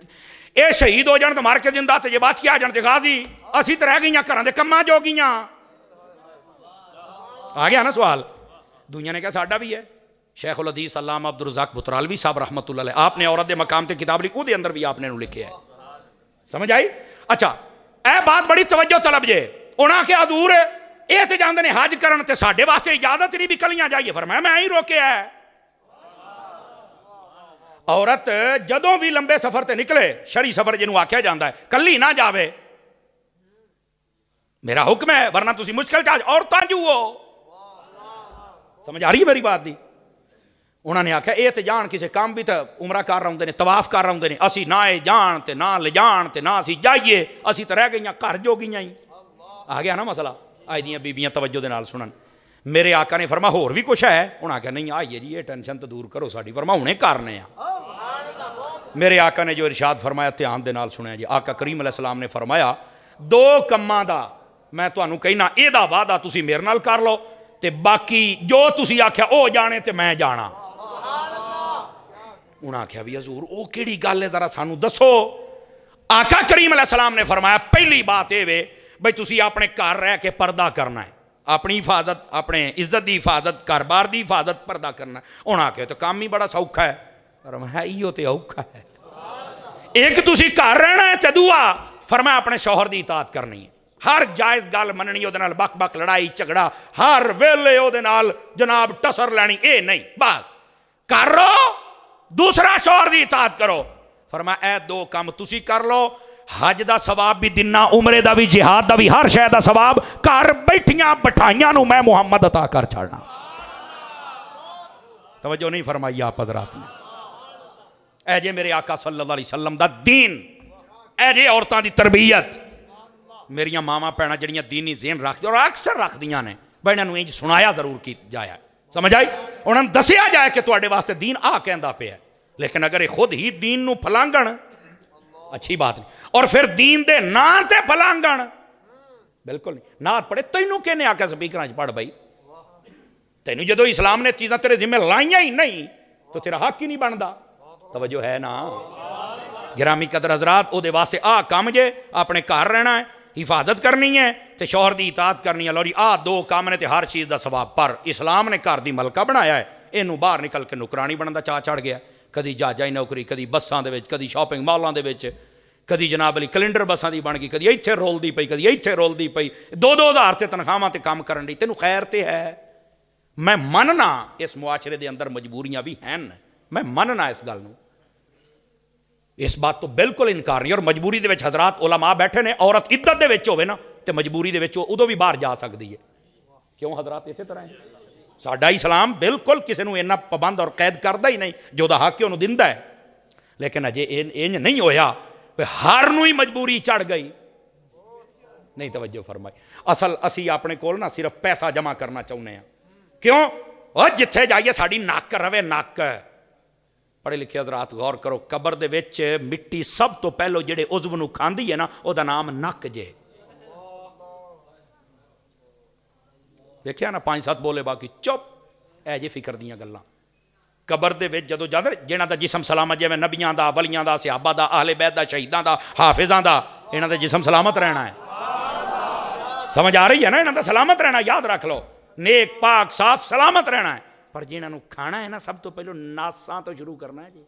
ये शहीद हो जान तो मार के जिंदा, तो जे बात आ जान तो गाजी, असी तो रह गई घर के कम्मां जोगियां। आ गया ना सवाल? दुनिया ने कहा साडा भी है। शेखुल हदीस अल्लामा अब्दुल रज़ाक बुतरालवी साहब रहमतुल्लाह अलैह, आपने औरत के मकाम से किताब लिखी, उसके अंदर भी आपने लिखे है। समझ आई? अच्छा, यह बात बड़ी तवज्जो तलब जे। उन्हें आख्या हजूर ये तो जाते हैं हज करन, ते साडे वास्ते इजाजत नहीं भी कलियां जाइए। फरमाया मैं ही रोकया है। औरत जदों भी लंबे सफर ते निकले, शरी सफर जिन्होंने आख्या जाता है, कली ना जावे, मेरा हुक्म है, वरना तुसी मुश्किल च औरतां जुओ। समझ आ रही है मेरी बात दी? उन्होंने आख्या ये तो जान किसी काम भी तो उमरा कर रहे हैं, तवाफ कर रहे हैं, असी ना ये जान ते ना ले जान ते ना असी जाइए, असी तो रह गई घर जोगियां ही। आ गया ना मसला? अज दियां बीबियां तवज्जो दे नाल सुनन। मेरे आका ने फरमा होर भी कुछ है? उन्हें आख्या नहीं आइए जी, ये टेंशन तो दूर करो साड़ी। फरमा हुणे करने आ। मेरे आका ने जो इरशाद फरमाया ध्यान दे नाल सुनिया जी। आका करीम अलैहिस्सलाम ने फरमाया दो कम्मां दा मैं तुहानू कहना, एदा वादा तुसी मेरे नाल कर लो, ते बाकी जो तुसी आख्या ओ जाने ते मैं जाना। उन्हें आख्या भी हजूर वो केड़ी गल है, जरा सानू दसो। आका करीम अलैहिस्सलाम ने फरमाया पहली बात ये वे भाई तुसी अपने घर रह के पर्दा करना है, अपनी हिफाजत, अपने इज्जत की हिफाजत, घर बार की हिफाजत, पर्दा करना। उन्हें आख्या तो काम ही बड़ा सौखा है। फरमाया इहो ते औखा है। एक तुसी घर रहना है, ते दूआ फरमाया अपने शौहर की इताअत करनी है, हर जायज़ गल मननी, उहदे नाल बक बक लड़ाई झगड़ा हर वेले उहदे नाल जनाब टसर लैनी, ये नहीं। बस करो, दूसरा शौहर की इताअत करो। फरमाया ए दो काम तुसी कर लो, हज का सवाब भी दिना, उमरे का भी, जिहाद का भी, हर शय का सवाब घर बैठिया बिठाइया मैं मुहम्मद अता कर छाड़ना। तवज्जो नहीं फरमाई आप हज़रात ने? ए जे मेरे आका सल्लल्लाहु अलैहि वसल्लम दा दीन, ए जे औरतां दी तरबियत। मेरिया मावां भैणां जड़ियां दीनी ज़हन रखदियां और अक्सर रखदियां ने, भाई इन्हां नूं इंज सुनाया जरूर की जाए, समझ आई? उन्होंने दसिया जाए कि तुहाडे वास्ते दीन आ कहंदा पिया, लेकिन अगर ये खुद ही दीन नूं फलांगण अच्छी बात नहीं, और फिर दीन दे नां ते फलांगण बिल्कुल नहीं। नात पढ़े तैनूं किहने आख्या स्पीकर पढ़ बई? तैनूं जदों इस्लाम ने चीज़ां तेरे जिम्मे लाइयां ही नहीं तो तेरा हक ही नहीं बनता। तवज्जो है ना? गिरामी कदर हजरात, उहदे वास्ते आ काम जे, अपने घर रहना है, हिफाजत करनी है, तो शौहर की इताअत करनी है। लो जी आ दो काम ने, तो हर चीज़ का सवाब। पर इस्लाम ने घर की मलका बनाया है, इनू बाहर निकल के नुकरानी बनने का चाह चढ़ गया। कदी जहाज़ां की नौकरी, कदी बसां दे विच, कदी शॉपिंग मॉलों दे विच, कदी जनाब अली कैलेंडर बसां दी बन गई, कदी इत्थे रोलदी पई, कदी इत्थे रोलदी पई, 2-2 हज़ार ते तनख्वाहां ते काम करन दी। तैनूं खैर ते है? मैं मनना इस मुआशरे दे अंदर मजबूरियां भी हैं, मैं मनना इस गल नूं, इस बात तो बिल्कुल इनकार नहीं। और मजबूरी दे विच हज़रात उलमा बैठे ने, औरत इद्दत दे विच होवे ना ते मजबूरी दे विच उदों भी बाहर जा सकदी है। क्यों हज़रात? इसे तरह है साडा इस्लाम बिल्कुल किसी को इन्ना पाबंद और कैद करता ही नहीं, जो दा हक उन्होंने दिंदा है। लेकिन अजे इंज नहीं होया, हर नूं ही मजबूरी चढ़ गई नहीं। तवज्जो फरमाई। असल असी अपने कोल ना सिर्फ पैसा जमा करना चाहुंदे हैं। क्यों? और जिथे जाइए साडी नक रवे, नक। पढ़े लिखे हज़रात गौर करो, कबर दे विच मिट्टी सब तो पहलो जिहड़े उज़व नूं खांदी है ना, उहदा नाम नक जे। देखिया ना, 5-7 बोले बाकी चुप। ए जे फिक्र दियां गल्लां। कबर दे विच जदों जांदे, जिन्हां दा जिसम सलामत, जिवें नबियां दा, वलियां दा, सहाबा दा, अहले बैत दा, शहीदां दा, हाफिजां दा, इन्हां दा जिसम सलामत रहना है। समझ आ रही है ना? इन्हां दा सलामत रहना, याद रख लो, नेक पाक साफ सलामत रहना है। पर जिन्हां नूं खाना है ना, सब तो पहलो नासां तो शुरू करना है जी।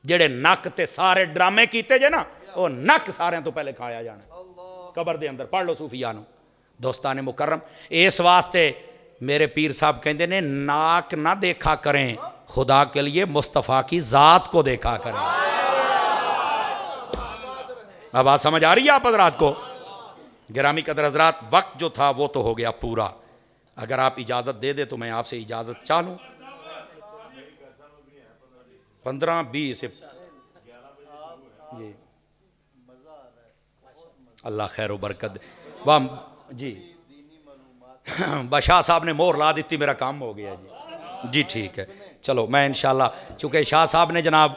जेड़े नक ते सारे ड्रामे कीते जे ना, वो नक सारियां तो पहले खाया जाना कबर दे अंदर। पढ़ लो सूफिया नूं। दोस्तान मुकर्रम, इस वास्ते मेरे पीर साहब कहते ने, नाक ना देखा करें, खुदा के लिए मुस्तफ़ा की ज़ात को देखा करें। अब बात समझ आ रही है आप हज़रात को? गिरामी कदर हज़रात, वक्त जो था वो तो हो गया पूरा। अगर आप इजाज़त दे दे तो मैं आपसे इजाज़त चाह लूँ। 15-20 जी अल्लाह खैर बरकत। वाह जी, बादशाह साहब ने मोहर ला दी, मेरा काम हो गया जी। जी ठीक है, चलो मैं इंशाल्लाह, चूँकि शाह साहब ने जनाब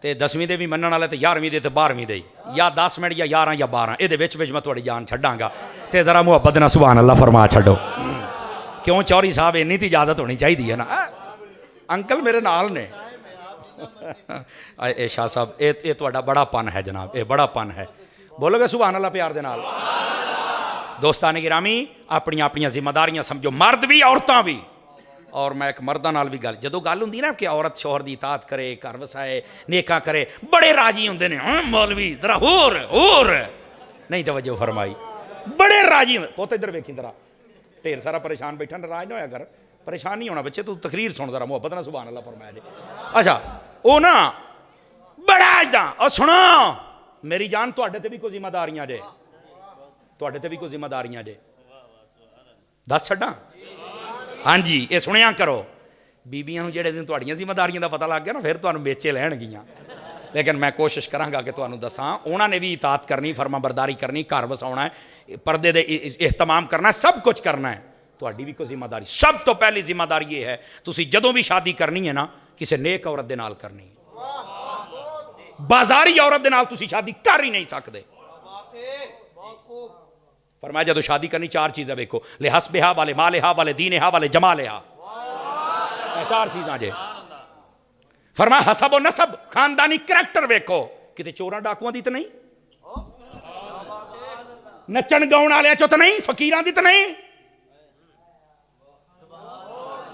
तो 10वीं दे भी मनण वाले तो 11वीं दे तो 12वीं दे, या 10 मिनट या 11 या 12 ये मैं थोड़ी जान छड्डांगा, तो जरा मुहब्बत ना सुभान अल्लाह फरमा छड्डो। क्यों चौधरी साहब, इन्नी तो इजाजत होनी चाहिए है ना। अंकल मेरे नाल ने। ए शाह साहब, ये तुहाडा बड़ा पन है जनाब, ये बड़ा पन है। बोलोगे सुभान अल्लाह प्यार दे नाल? दोस्तान गिरामी, अपनी अपनी जिम्मेदारियां समझो, मर्द भी औरतां भी। और मैं एक मर्दां नाल भी गल, जदों गल हुंदी ना कि औरत शौहर दी इताअत करे, घर वसाए, नेका करे, बड़े राजी हुंदे ने। मौलवी जरा होर नहीं तवज्जो फरमाई, बड़े राजी हुंदे। पुत्त इधर वेखी जरा, ढेर सारा परेशान बैठा, नाराज ना होया कर, परेशान नहीं होना बच्चे, तू तकरीर सुन जरा, मुहब्बत ना सुभान अल्लाह फरमाया जी। अच्छा वो ना बड़ा इदा, और सुनो मेरी जान, तुहाडे ते भी कोई जिम्मेदारियां जे, तुहाडे ते भी कोई जिम्मेदारियां जे, दस छड्डां? हाँ जी, ये सुनिया करो। बीबियां जेड़े दिन तुहाड़ियां जिम्मेदारियां दा पता लग गया ना, फिर तुहानूं बेचे लैणगियां। लेकिन मैं कोशिश करांगा कि तुहानूं दसां, उन्होंने भी इताअत करनी, फर्मा बरदारी करनी, घर वसाउणा है, पर्दे दे एहतमाम करना है, सब कुछ करना है। तुहाडी भी कोई जिम्मेदारी, सब तो पहली जिम्मेदारी ये है, तुसीं जदों भी शादी करनी है ना, किसी नेक औरत दे नाल करनी है। बाजारी औरत दे नाल तुसीं शादी कर ही नहीं सकते। फरमाया जदों शादी करनी, 4 चीज़ें वेखो, ले हसबेहा वाले, मालेहा वाले, दीनेहा वाले, जमालेहा, 4 चीज़ां जे। फरमाया हसब और नसब, खानदानी करैक्टर वेखो, किते चोरां डाकुआं दी तो नहीं, नचण गाउण वालियां चो तो नहीं, फकीरां दी तो नहीं।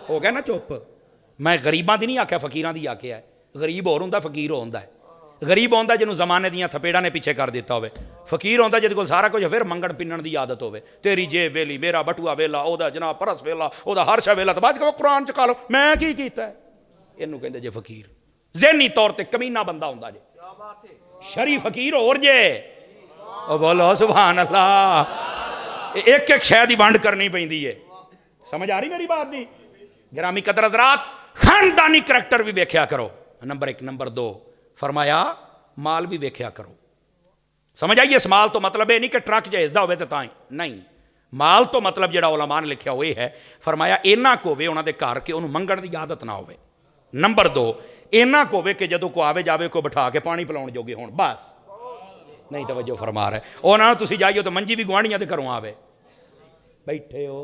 हो गया ना चुप। मैं गरीबां दी नहीं आख्या, फकीरां दी आख्या है। गरीब होर हुंदा, फकीर होर हुंदा है। गरीब होंदा जिन्हों जमाने दियां थपेड़ा ने पीछे कर दिता होवे, फकीर होंदा जिहदे कोल सारा कुछ फिर मंगण पिन्नण दी आदत होवे। तेरी जेब वेली, मेरा बटुआ वेला, ओदा जनाब परस वेला, ओदा हर शै वेला, तो बाद च कुरान च लो मैं की कीता है। इहनूं कहंदे जे फकीर, ज़हनी तौर ते कमीना बंदा हुंदा जे। शरी फकीर होर जे। ओ बोलो सुभान अल्लाह। एक एक शै दी वंड करनी पैंदी है। समझ आ रही मेरी बात दी? गिरामी कदर हज़रात, खानदानी करैक्टर भी वेख्या करो, नंबर 1। नंबर 2 फरमाया माल भी वेख्या करो। समझ आइए, इस माल तो मतलब ये नहीं कि ट्रक जहेजदा होवे ते तां ही नहीं। माल तो मतलब जिहड़ा उलमा ने लिखिया वो है, फरमाया इन्ना को होवे उन्हां दे घर कि उन्होंने मंगण की आदत ना होवे। नंबर 2 इन्ना को होवे कि जदों को आवे जावे को बिठा के पानी पिलाउण जोगे होण, बस नहीं तवज्जो फरमा रहे। उन्हां नूं तुसीं जाइयो तो मंजी भी गुआढ़ियां दे घरों आवे, बैठे हो,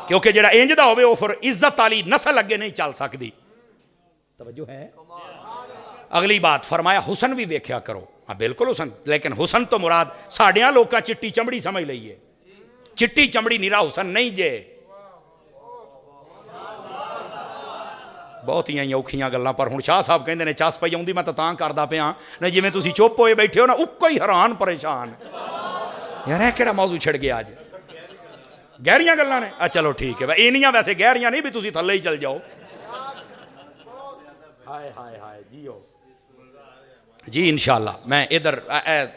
क्योंकि जिहड़ा इंज दा होवे वो फिर इज्जत वाली नस्ल अगे नहीं चल सकती। तवज्जो है? अगली बात फरमाया हुसन भी वेख्या करो। हाँ बिल्कुल हुसन, लेकिन हुसन तो मुराद साढ़िया लोग चिट्टी चमड़ी समझ लीए, चिट्टी चमड़ी निरा हुसन नहीं जे। बहुत ही औखियां गल्लां, पर हुण शाह साहब कहंदे ने चस पई आउंदी, मैं तो तां करदा पिया नहीं जिवें तुसीं चुप होए बैठे हो ना, उक्को ही हैरान परेशान यार है किहड़ा मौजू छिड़ गया अज। गहरियां गल्लां ने। चलो ठीक है, इनियां वैसे गहरियां नहीं भी तुसीं थल्ले ही चल जाओ। हाय हाय हाय जियो जी, इंशाअल्लाह मैं इधर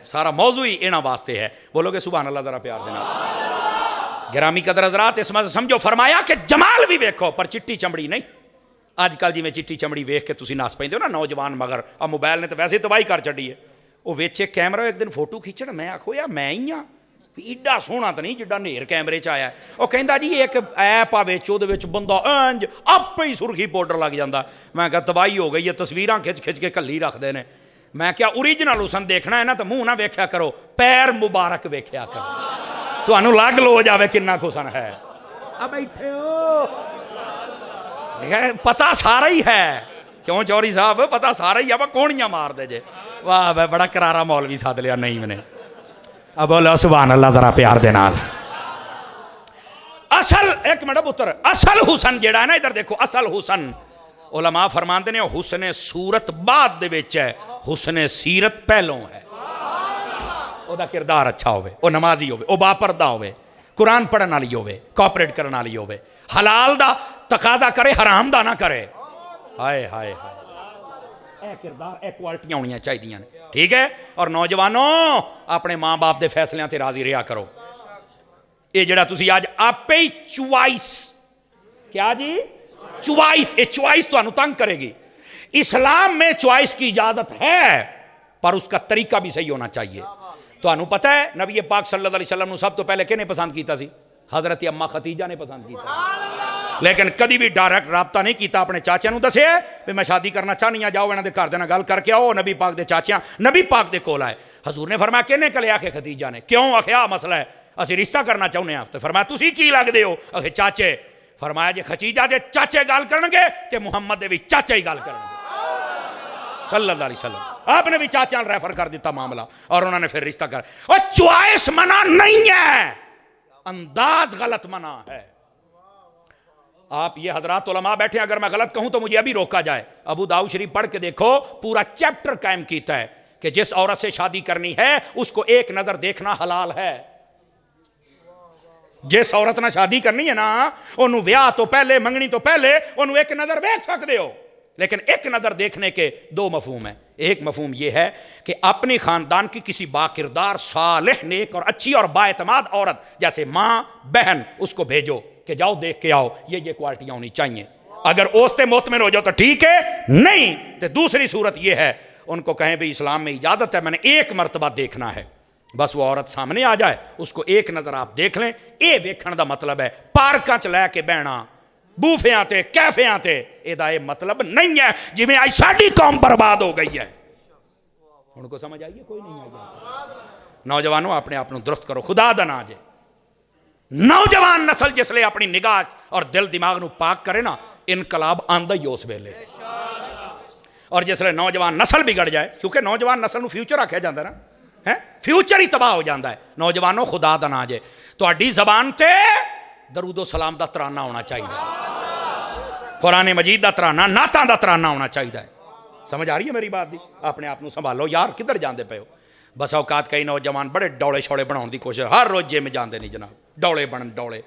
सारा मौजू ही इन्हां वास्ते है। बोलोगे सुभान अल्लाह जरा प्यार देना। गिरामी कदर हज़रात, इसमें समझो फरमाया कि जमाल भी वेखो पर चिट्टी चमड़ी नहीं। अजकल जिवें चिट्टी चमड़ी वेख के तुसीं नस पैंदे हो ना नौजवान, मगर आ मोबाइल ने तो वैसे तबाही कर छड्डी है। वो वेचे कैमरा एक दिन फोटो खिंचण, मैं आखो यार मैं ही हाँ, ईडा सोहना तो नहीं जिड्डा नेर कैमरे च आया। वो कहंदा जी एक ऐप आ विच, उहदे विच बंदा इंज आपे ही सुरखी पाउडर लग जाता। मैं कहा तबाही हो गई है, तस्वीरां खिच खिच के घल्ली रखते हैं। मैं क्या ओरिजिनल हुसन देखना है ना तो मुँह ना वेख्या करो, पैर मुबारक वेख्या करो, तुहानूं लग लो जावे किन्ना हुसन है। अब बैठे हो, पता सारा ही है। क्यों चौधरी साहब, पता सारा ही है, वह कोहणियां मार दे जे। वाह वाह, बड़ा करारा मौलवी सद लिया नहीं मैंने। अब बोलो सुभान अल्लाह जरा प्यार दे नाल। असल एक मिनट पुत्र, असल हुसन जेड़ा है ना, इधर देखो, असल हुसन उलमा फरमाते ने हुसने सूरत बाद दे विच है, हुसने सीरत पहलों है। ओदा किरदार अच्छा होवे, ओ नमाजी होवे, ओ बापरदा होवे, कुरान पढ़न वाली होवे, कोऑपरेट करन वाली होवे, हलाल दा तकाजा करे, हराम दा ना करे। हाय हाय हाय, ए किरदार ए क्वालिटियां होनियां चाहिए ने, ठीक है। और नौजवानों अपने माँ बाप के फैसलों से राजी रहा करो। ये जड़ा तुसी आज आपे ही चुआइस, क्या जी चुआइस, ये चुआइस तुहानू तंग करेगी। इस्लाम में चॉइस की इजाजत है पर उसका तरीका भी सही होना चाहिए। ਤੁਹਾਨੂੰ ਪਤਾ ਹੈ ਨਬੀ ਪਾਕ सल्लल्लाहु अलैहि वसल्लम ਨੂੰ ਸਭ ਤੋਂ ਪਹਿਲੇ ਕਿਹਨੇ ਪਸੰਦ ਕੀਤਾ ਸੀ? हज़रत अम्मा खतीजा ने पसंद किया। लेकिन कभी भी डायरैक्ट रबता नहीं किया, अपने चाचे को दसिया भी मैं शादी करना चाहनी हाँ, जाओ इन्होंने घर दे गल करके आओ। नबी पाक के चाचिया नबी पाक के कोल आए। हजूर ने फरमाया किहने कलिया? आखे खतीजा ने। क्यों? आखे आ मसला है, असी रिश्ता करना चाहते हैं। तो फरमाया तुसी की लगते हो? आखे चाचे। फरमाया जे खतीजा के चाचे गल करनगे ते मुहम्मद दे भी चाचे ही गल करनगे सल्लल्लाहु अलैहि वसल्लम। आपने भी चाचा रेफर कर दिता मामला और उन्होंने फिर रिश्ता कर। और च्वाइस मना नहीं है, अंदाज गलत मना है। आप ये हजरात उलमा बैठे, अगर मैं गलत कहूं तो मुझे अभी रोका जाए। अबू दाऊद शरीफ पढ़ के देखो, पूरा चैप्टर कायम किया है कि जिस औरत से शादी करनी है उसको एक नजर देखना हलाल है। जिस औरत ने शादी करनी है ना, उन्होंने ब्याह तो पहले, मंगनी तो पहले उन्होंने एक नजर देख सकते हो। लेकिन एक नजर देखने के दो मफहूम है। एक मफहूम यह है कि अपने खानदान की किसी बाकिरदार, सालेह, नेक और अच्छी और बाएतमाद औरत, जैसे माँ, बहन, उसको भेजो कि जाओ देख के आओ, ये क्वालिटियां होनी चाहिए। अगर ओसते मोतमिन हो जाओ तो ठीक है, नहीं तो दूसरी सूरत यह है उनको कहें भी इस्लाम में इजाजत है, मैंने एक मरतबा देखना है, बस वो औरत सामने आ जाए, उसको एक नजर आप देख लें। ये वेखण का मतलब है पार्कां च लैके बहना, बूफियां ते कैफियां ते, इहदा ये मतलब नहीं है जिवें आज साडी कौम बर्बाद हो गई है। उनको समझ आई है? कोई नहीं आई? नौजवानों अपने आप को दुरुस्त करो, खुदा दा ना जे। नौजवान नस्ल जिसले अपनी निगाह और दिल दिमाग को पाक करे ना, इनकलाब आंदा ही उस वेले। और जिसले नौजवान नस्ल बिगड़ जाए, क्योंकि नौजवान नस्ल को फ्यूचर आख्या जाता ना है, फ्यूचर ही तबाह हो जाता है। नौजवानों खुदा दा ना जे, तुहाडी ज़बान ते दरूदो सलाम दा तराना होना चाहिए, कुरान मजीद दा तराना, नातां दा तराना होना चाहिए। समझ आ रही है मेरी बात दी? अपने आप को संभालो यार, किधर जाते पे हो? बस औकात कई नौजवान बड़े डौले शौले बनाने की कोशिश, हर रोज जिम जाते नहीं जनाब, डौले बनन डौले।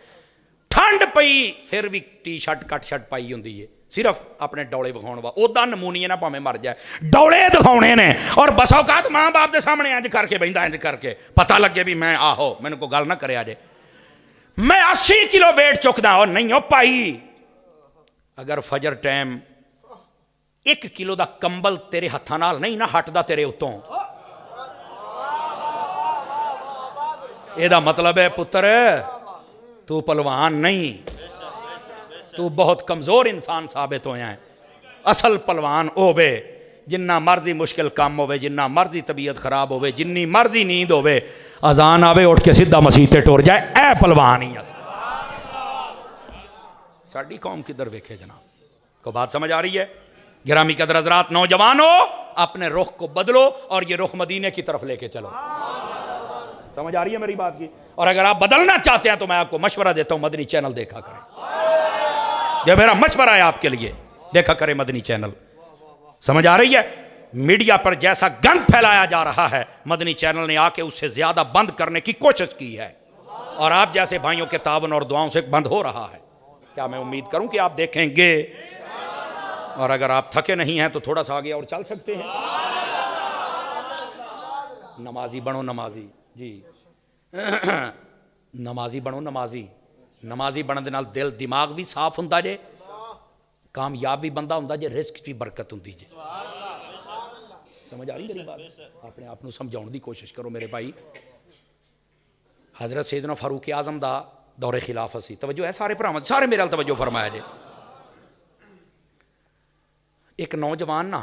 ठंड पई फिर भी टी शर्ट कट शर्ट पाई होंगी है, सिर्फ अपने डौले विखाने वा। उदा नमूनीए ना भावें मर जाए, डौले दिखाने ने। और बस औकात माँ बाप के सामने इंज करके बहिंदा, इंज करके पता लगे भी मैं आहो, मैंने कोई गल ना करे जे मैं 80 किलो वेट चुकदा। और नहीं हो भाई, अगर फजर टाइम 1 किलो का कंबल तेरे हत्थां नाल नहीं ना हटदा तेरे उत्तों, एदा मतलब है पुत्र तू पहलवान नहीं, तू बहुत कमजोर इंसान साबित होया है। असल पहलवान होवे जिन्ना मर्जी मुश्किल काम होवे, जिन्ना मर्जी तबीयत खराब होवे, जिन्नी मर्जी नींद होवे, अजान आवे उठ के सीधा मसीह ते टुर जाए, ऐ पहलवान ही। साडी कौम किधर वेखे जनाब? को बात समझ आ रही है? गिरामी कदर हज़रात, नौजवानों अपने रुख को बदलो और ये रुख मदीने की तरफ लेके चलो। समझ आ रही है मेरी बात की? और अगर आप बदलना चाहते हैं तो मैं आपको मशवरा देता हूं, मदनी चैनल देखा करें। यह मेरा मशवरा है आपके लिए, देखा करें मदनी चैनल। समझ आ रही है? मीडिया पर जैसा गंद फैलाया जा रहा है, मदनी चैनल ने आके उससे ज्यादा बंद करने की कोशिश की है, और आप जैसे भाइयों के तावन और दुआओं से बंद हो रहा है। क्या मैं उम्मीद करूं कि आप देखेंगे? और अगर आप थके नहीं हैं तो थोड़ा सा आगे और चल सकते हैं। नमाजी बनो, नमाजी जी नमाजी बनो, नमाजी। नमाजी बनने दे नाल दिल दिमाग भी साफ हुंदा जे, कामयाब भी बंदा हुंदा जे, रिस्क भी बरकत हुंदी जे। समझ आ रही मेरी बात? अपने आप को समझाने की कोशिश करो मेरे भाई। हजरत सैयदना फारूक आजम दा दौरे खिलाफत सी, तवज्जो है सारे भरावां, सारे मेरे नाल तवज्जो फरमाया जे। एक नौजवान ना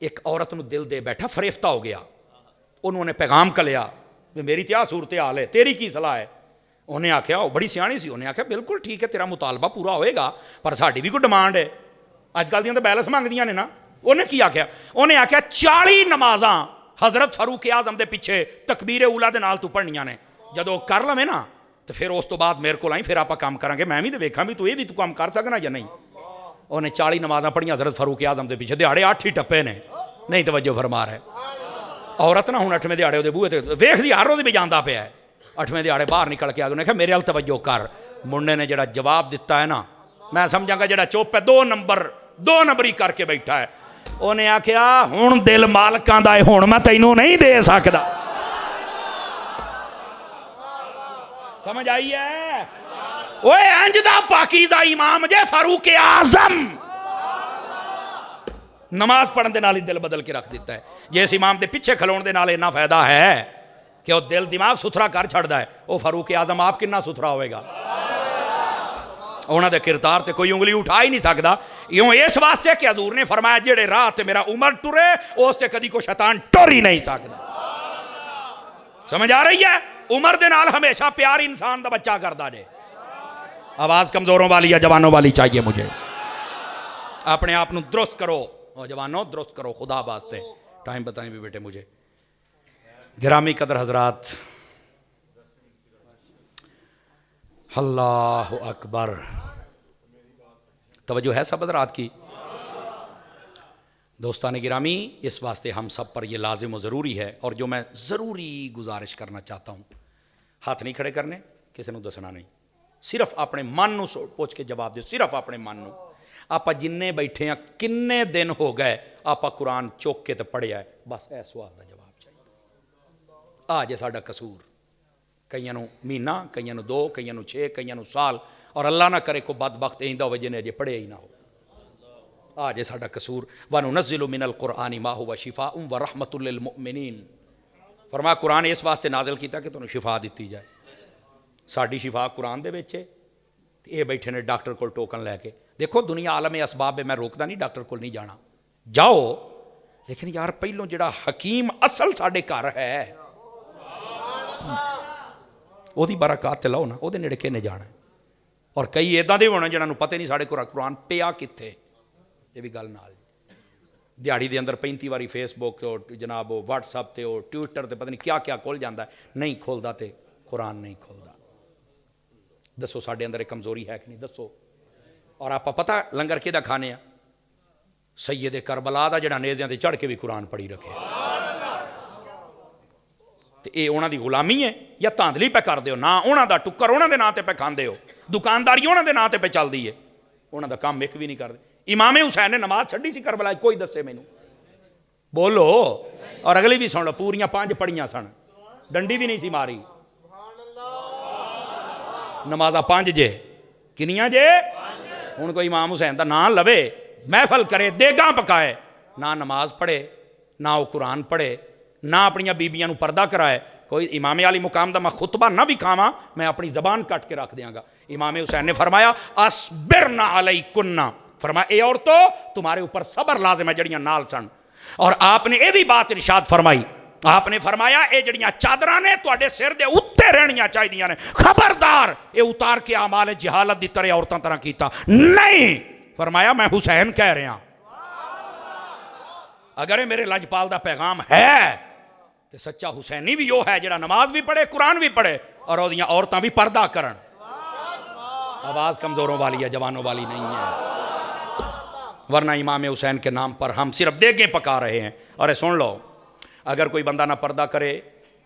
एक औरत को दिल दे बैठा, फरेफ्ता हो गया। उन्होंने पैगाम कलिया भी मेरी तो सूरत हाल है, तेरी की सलाह है? उन्हें आख्या, वो बड़ी सियाणी सी, उन्हें आख्या बिल्कुल ठीक है, तेरा मुतालबा पूरा होएगा, पर साड़ी भी कोई डिमांड है। अजकल दियां तो बैलेंस मंगदियां ने ना। उन्हें की आख्या? उन्हें आख्या 40 नमाजा हजरत फारूक आजम के पिछे तकबीर उला दे नाल तू पढ़नियां ने। जदों कर लवे ना तो फिर उस तो बाद मेरे को आई, फिर आप काम करांगे, मैं भी तो वेखा भी तू ये भी तू काम कर सकना या नहीं। उन्हें 40 नमाजा पढ़िया हजरत फारूक आजम के पिछे, दिहाड़े 8 ही टप्पे ने। नहीं तवज्जो फरमा रहे। औरत ना हूँ 8वें दिहाड़े वो बूहे वेखदी हर रोज भी जाता पाया है, 8वें दिहाड़े बाहर निकल के आ गए, मेरे वाल तवज्जो कर। मुंडे ने जरा जवाब दिता है ना, मैं समझांगा जरा चुप है, 2 नंबरी करके बैठा है। उन्हें आख्या हुण दिल मालकां दा है, हुण मैं तैनूं नहीं दे सकदा। समझ आई है? ओए इंज दा पाकीज़ा इमाम जे फारूक आजम, नमाज पढ़ने के नाल ही दिल बदल के रख दिता है। जिस इमाम के पिछे खलोण के नाल इन्ना फायदा है कि वह दिल दिमाग सुथरा कर छड़ता है, वह फारूक आजम आप कितना सुथरा होएगा। उन्होंने किरदार ते कोई उंगली उठा ही नहीं सकता। यूं इस वास्ते कि हजूर ने फरमाया जेड़े राह ते मेरा उमर टुरे उससे कदी को शैतान टुर ही नहीं सकता। समझ आ रही है? उमर दे नाल हमेशा प्यार इंसान दा बच्चा करता जे। आवाज कमजोरों वाली या जवानों वाली चाहिए मुझे। अपने आप को दुरुस्त करो जवानों, दुरुस्त करो खुदा वास्ते। टाइम बताएं भी बेटे मुझे। गिरामी कदर हजरात, अल्लाह अकबर। तवज्जो है सब हजरात की? दोस्तान गिरामी, इस वास्ते हम सब पर यह लाजिम व ज़रूरी है। और जो मैं ज़रूरी गुजारिश करना चाहता हूँ, हाथ नहीं खड़े करने, किसी को दसना नहीं, सिर्फ अपने मन को पूछ के जवाब दो। सिर्फ अपने मन को। आप जिन्ने बैठे हैं किन्ने दिन हो गए आप कुरान चुक के तो पढ़िया है, बस इस सवाल का जवाब चाहिए। आ जे साडा कसूर, कईयां नूं महीना, कईयां नूं 2, कईयां नूं 6, कईयां नूं साल, और अल्लाह ना करे को बदबख्त इंदा हो जिन्हें अजे पढ़िया ही ना हो। आ जे साडा कसूर। वनुनज़्ज़िलु मिनल कुरआनि मा हुवा शिफाउन व रहमतुल लिल मुमिनीन। फरमाया कुरान इस वास्ते नाज़िल किया कि तुहानूं शिफा दी जाए। साडी शिफा कुरान दे विच है। ये बैठे ने डॉक्टर को टोकन लैके। देखो दुनिया आलम असबाब है, मैं रोकदा नहीं, डॉक्टर को नहीं जाना, जाओ, लेकिन यार पहलों जिहड़ा हकीम असल साडे घर है ओदी बरकत लो ना, ओदे नेड़े किने जाना। और कई इदां दे होने जिन्हां नूं पता नहीं साडे कोल कुरान पिया कित्थे। ये भी गल नाल दिहाड़ी दे अंदर 35 वारी फेसबुक जनाब व्हाट्सअप ते ट्विटर ते पता नहीं क्या क्या खुल जाता है। नहीं खोलदा ते कुरान नहीं खोलदा। दसो साडे अंदर एक कमजोरी है कि नहीं? दसो। और आप पता लंगर किहदा खाने आ? सैयद करबला दा जिहड़ा नेज़ियां ते चढ़ के भी कुरान पढ़ी रखे। ते ये उन्हां दी गुलामी है या धांधली पे करदे हो? ना उन्हां दा टुक्कर उन्हां दे नां ते पे खांदे हो, दुकानदारी उन्हां दे नां ते पे चलदी है, उन्हां दा काम एक भी नहीं करदे। इमामे हुसैन ने नमाज छड्डी सी करबला, कोई दसे मैनू? बोलो। और अगली भी सुन लो, पूरियां 5 पढ़ियां सन, डंडी भी नहीं सी मारी। नमाजा 5 जे, किनियां जे? हुण कोई इमाम हुसैन दा नाम लवे, महफल करे, देगां पकाए, ना नमाज पढ़े, ना वो कुरान पढ़े, ना अपनियां बीबियां नूं पर्दा कराए। कोई इमामे अली मुकाम दा मैं खुतबा ना भी खावां, मैं अपनी जबान कट के रख देंगा। इमामे हुसैन ने फरमाया अस्बिरना अलैकुन्ना, फरमाया ए औरतों तुम्हारे ऊपर सबर लाजिम है जड़ियां नाल सन। और आपने ये भी बात इरशाद फरमाई, आपने फरमाया ये जड़ियां चादरां ने तुहाडे सिर दे उत्ते रहनियां चाहिदियां ने, खबरदार ये उतार के आमाल जहालत दी तरह औरतां तरह कीता नहीं। फरमाया मैं हुसैन कह रहा, अगर ये मेरे लजपाल दा पैगाम है तो सच्चा हुसैनी भी वो है जिहड़ा नमाज भी पढ़े, कुरान भी पढ़े और ओदियां औरतां भी पर्दा करन। आवाज कमजोरों वाली है, जवानों वाली नहीं है। वरना इमाम हुसैन के नाम पर हम सिर्फ देगें पका रहे हैं। अरे सुन लो, अगर कोई बंदा ना पर्दा करे,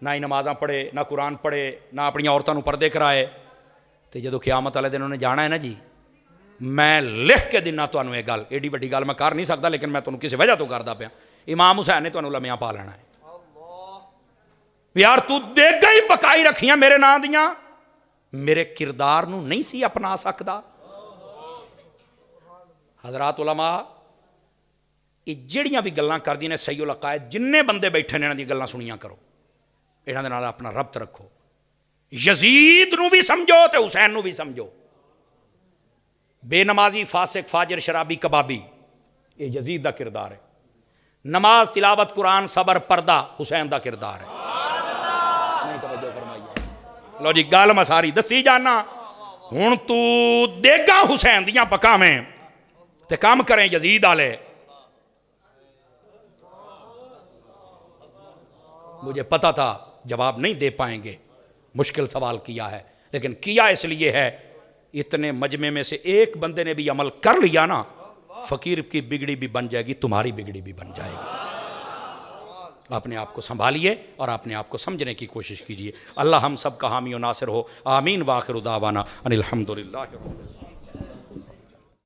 ना ही नमाज़ां पढ़े, ना कुरान पढ़े, ना अपनी औरतों को पर्दे कराए, तो जो क़यामत वाले दिन उन्हें जाना है ना जी, मैं लिख के दिना तुहानूं ये गल, एडी वड्डी गल मैं कर नहीं सकता, लेकिन मैं तुहानूं किसी वजह तो करदा पिया। इमाम हुसैन ने तुहानूं लम्मियां पा लेना है। यार तू देगा ही पकाई रखियां मेरे नां दियां, मेरे किरदार नूं नहीं सी अपना सकदा। हज़रात उलमा ये जिहड़ियां भी गल्लां करदियां ने सही उल अकायद, जिन्ने बंदे बैठे ने इन्हां दी गल्लां सुनिया करो, इन्हां दे नाल अपना रब्त रखो। यजीद नूं भी समझो ते हुसैन नूं भी समझो। बेनमाजी, फासिक, फाजिर, शराबी, कबाबी, ये यजीद दा किरदार है। नमाज, तिलावत, कुरान, सबर, पर्दा हुसैन दा किरदार है। नहीं तवज्जो फरमाइए। लो जी गल मैं सारी दसी जाना। हुण तू देगा हुसैन दियां पकावें ते काम करें यजीद आले। मुझे पता था जवाब नहीं दे पाएंगे, मुश्किल सवाल किया है, लेकिन किया इसलिए है इतने मजमे में से एक बंदे ने भी अमल कर लिया ना, फकीर की बिगड़ी भी बन जाएगी, तुम्हारी बिगड़ी भी बन जाएगी। अपने आप को संभालिए और अपने आप को समझने की कोशिश कीजिए। अल्लाह हम सब का हामी और नासिर हो। आमीन। वाखिर दावाना अनिल हम्दुलिल्लाह।